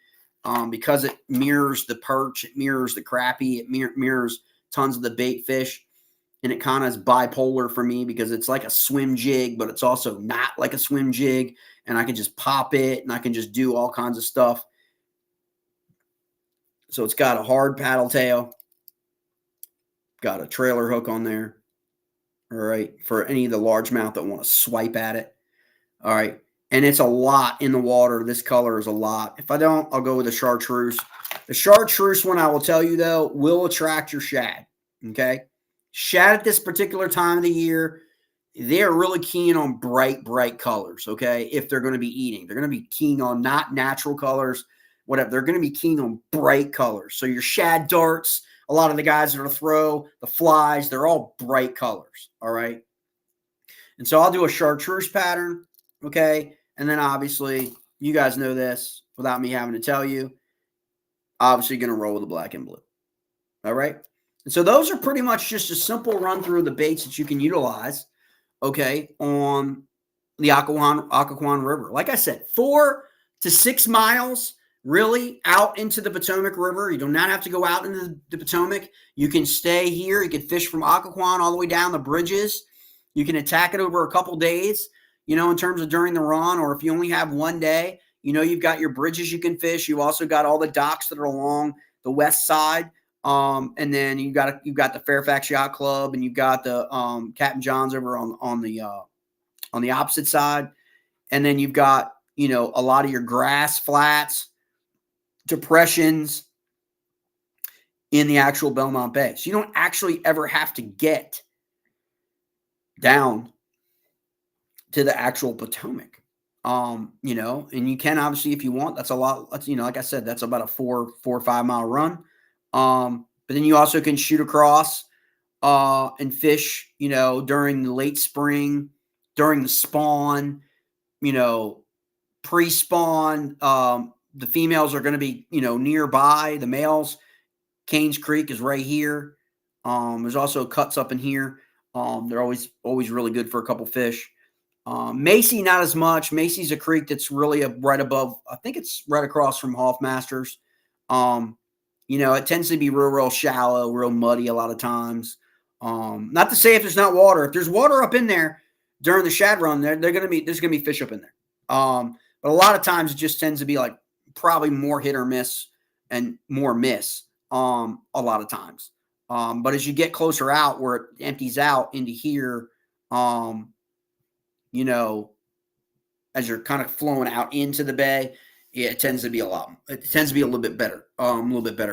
because it mirrors the perch, it mirrors the crappie, it mirrors tons of the bait fish, and it kind of is bipolar for me because it's like a swim jig, but it's also not like a swim jig, and I can just pop it, and I can just do all kinds of stuff. So it's got a hard paddle tail, got a trailer hook on there. All right. For any of the largemouth that want to swipe at it. All right. And it's a lot in the water. This color is a lot. If I don't, I'll go with the chartreuse. The chartreuse one, I will tell you though, will attract your shad. Okay. Shad at this particular time of the year, they're really keen on bright colors. Okay. If they're going to be eating, they're going to be keen on not natural colors, whatever. They're going to be keen on bright colors. So your shad darts, a lot of the guys that are throw, the flies, they're all bright colors, all right? And so I'll do a chartreuse pattern, okay? And then obviously, you guys know this without me having to tell you, obviously going to roll with the black and blue, all right? And so those are pretty much just a simple run through of the baits that you can utilize, okay, on the Occoquan River. Like I said, 4 to 6 miles really out into the Potomac River. You do not have to go out into the Potomac. You can stay here. You can fish from Occoquan all the way down the bridges. You can attack it over a couple days, in terms of during the run, or if you only have one day, you've got your bridges you can fish. You've also got all the docks that are along the west side. And then you've got the Fairfax Yacht Club, and you've got the Captain John's over on the opposite side. And then you've got, a lot of your grass flats, depressions in the actual Belmont Bay. So you don't actually ever have to get down to the actual Potomac. And you can obviously, if you want, that's a lot. That's, like I said, that's about a 4 or 5 mile run. But then you also can shoot across and fish, during the late spring, during the spawn, pre-spawn. The females are going to be, nearby. The males, Canes Creek is right here. There's also cuts up in here. They're always really good for a couple fish. Macy, not as much. Macy's a creek that's really right above. I think it's right across from Hoffmasters. It tends to be real shallow, real muddy a lot of times. Not to say if there's not water. If there's water up in there during the Shad Run, there's going to be fish up in there. But a lot of times it just tends to be like probably more hit or miss and more miss a lot of times. But as you get closer out where it empties out into here, as you're kind of flowing out into the bay, it tends to be a little bit better,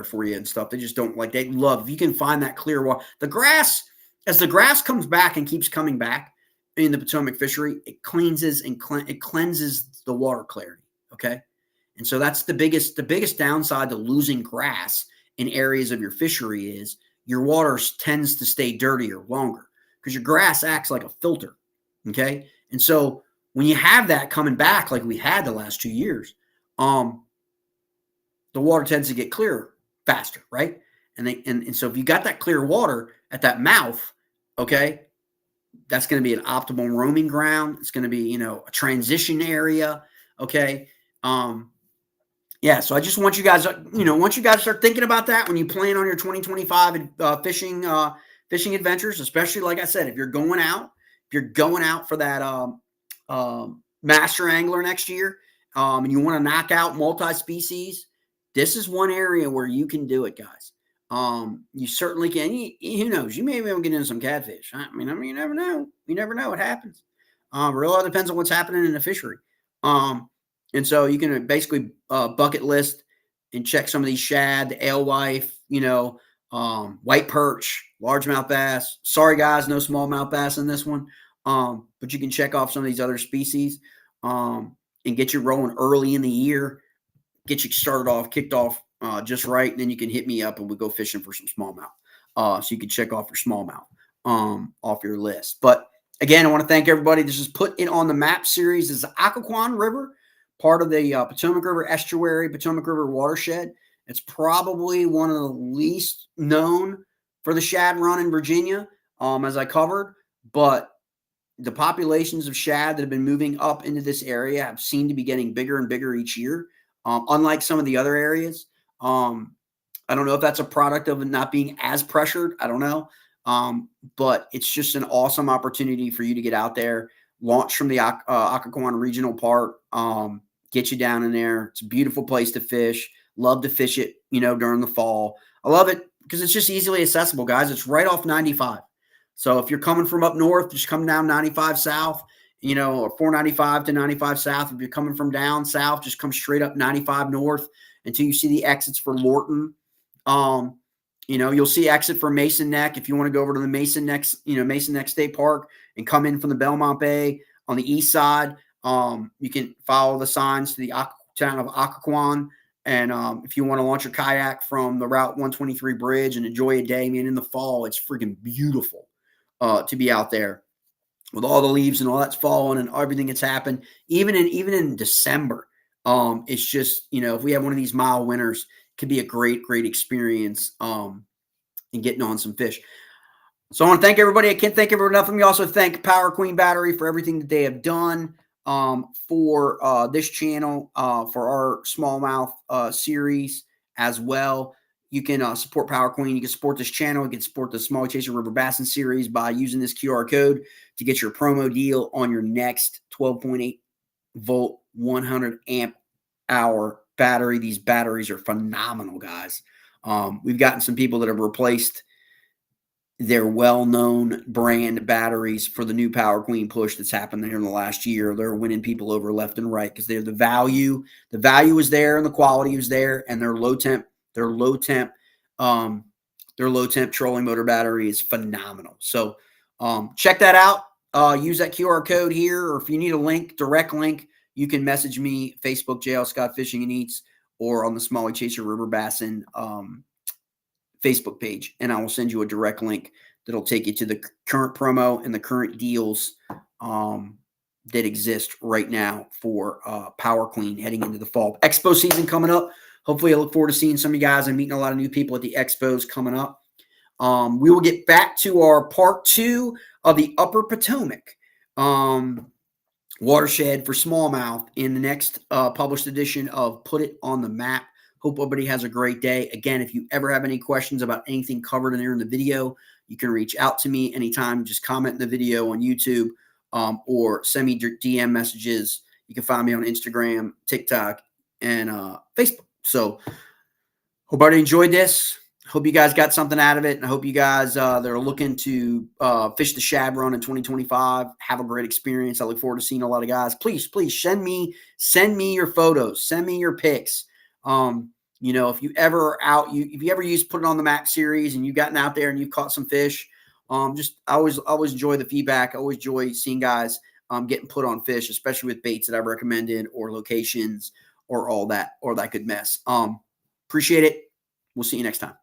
for you and stuff. They just don't like, they love, if you can find that clear water. As the grass comes back and keeps coming back in the Potomac fishery, it cleanses the water clarity. Okay. And so that's the biggest downside to losing grass in areas of your fishery is your water tends to stay dirtier longer because your grass acts like a filter. Okay. And so when you have that coming back, like we had the last 2 years, the water tends to get clearer faster. Right. And so if you got that clear water at that mouth, okay, that's going to be an optimal roaming ground. It's going to be, a transition area. Okay. Yeah. So I just want you guys, once you guys start thinking about that, when you plan on your 2025 fishing adventures, especially like I said, if you're going out for that master angler next year, and you want to knock out multi-species, this is one area where you can do it, guys. You certainly can. Who knows? You may be able to get into some catfish. You never know. You never know what happens. Really all depends on what's happening in the fishery. Um, and so you can basically bucket list and check some of these shad, the alewife, white perch, largemouth bass. Sorry guys, no smallmouth bass in this one. But you can check off some of these other species and get you rolling early in the year, get you started off, kicked off just right, and then you can hit me up and we'll go fishing for some smallmouth. So you can check off your smallmouth off your list. But again, I want to thank everybody. This is Put It on the Map series. This is the Occoquan River, part of the Potomac River estuary, Potomac River watershed. It's probably one of the least known for the Shad Run in Virginia, as I covered. But the populations of shad that have been moving up into this area have seemed to be getting bigger and bigger each year, unlike some of the other areas. I don't know if that's a product of it not being as pressured. I don't know. But it's just an awesome opportunity for you to get out there, launch from the Occoquan Regional Park, get you down in there. It's a beautiful place to fish. Love to fish it, during the fall. I love it because it's just easily accessible, guys. It's right off 95. So if you're coming from up north, just come down 95 south, or 495 to 95 south. If you're coming from down south, just come straight up 95 north until you see the exits for Lorton. You'll see exit for Mason Neck if you want to go over to the Mason Neck, Mason Neck State Park and come in from the Belmont Bay on the east side. You can follow the signs to the town of Occoquan. And if you want to launch your kayak from the Route 123 bridge and enjoy a day, in the fall, it's freaking beautiful to be out there with all the leaves and all that's falling and everything that's happened. Even in December, it's just, if we have one of these mild winters, it could be a great experience in getting on some fish. So I want to thank everybody. I can't thank everyone enough. Let me also thank Power Queen Battery for everything that they have done for this channel, for our smallmouth series as well. You can support Power Queen. You can support this channel. You can support the Smallie Chaser River Bassin series by using this QR code to get your promo deal on your next 12.8 volt 100 amp hour battery. These batteries are phenomenal, guys. We've gotten some people that have replaced their well-known brand batteries for the new Power Queen push that's happened here in the last year. They're winning people over left and right because they're the value is there and the quality is there, and their low temp trolling motor battery is phenomenal. So check that out. Use that QR code here, or if you need a direct link, you can message me, Facebook, JL Scott Fishing and Eats, or on the Smallie Chaser River Bassin Facebook page, and I will send you a direct link that'll take you to the current promo and the current deals that exist right now for Power Queen heading into the fall. Expo season coming up. Hopefully, I look forward to seeing some of you guys and meeting a lot of new people at the expos coming up. We will get back to our part 2 of the Upper Potomac watershed for smallmouth in the next published edition of Put It on the Map. Hope everybody has a great day. Again, if you ever have any questions about anything covered in there in the video, you can reach out to me anytime. Just comment in the video on YouTube or send me DM messages. You can find me on Instagram, TikTok, and Facebook. So hope everybody enjoyed this. Hope you guys got something out of it. And I hope you guys that are looking to fish the Shad Run in 2025 have a great experience. I look forward to seeing a lot of guys. Please send me your photos. Send me your pics. If you ever are out, if you ever use Put It on the Map series and you've gotten out there and you've caught some fish, I always enjoy the feedback. I always enjoy seeing guys getting put on fish, especially with baits that I've recommended or locations or all that good mess. Appreciate it. We'll see you next time.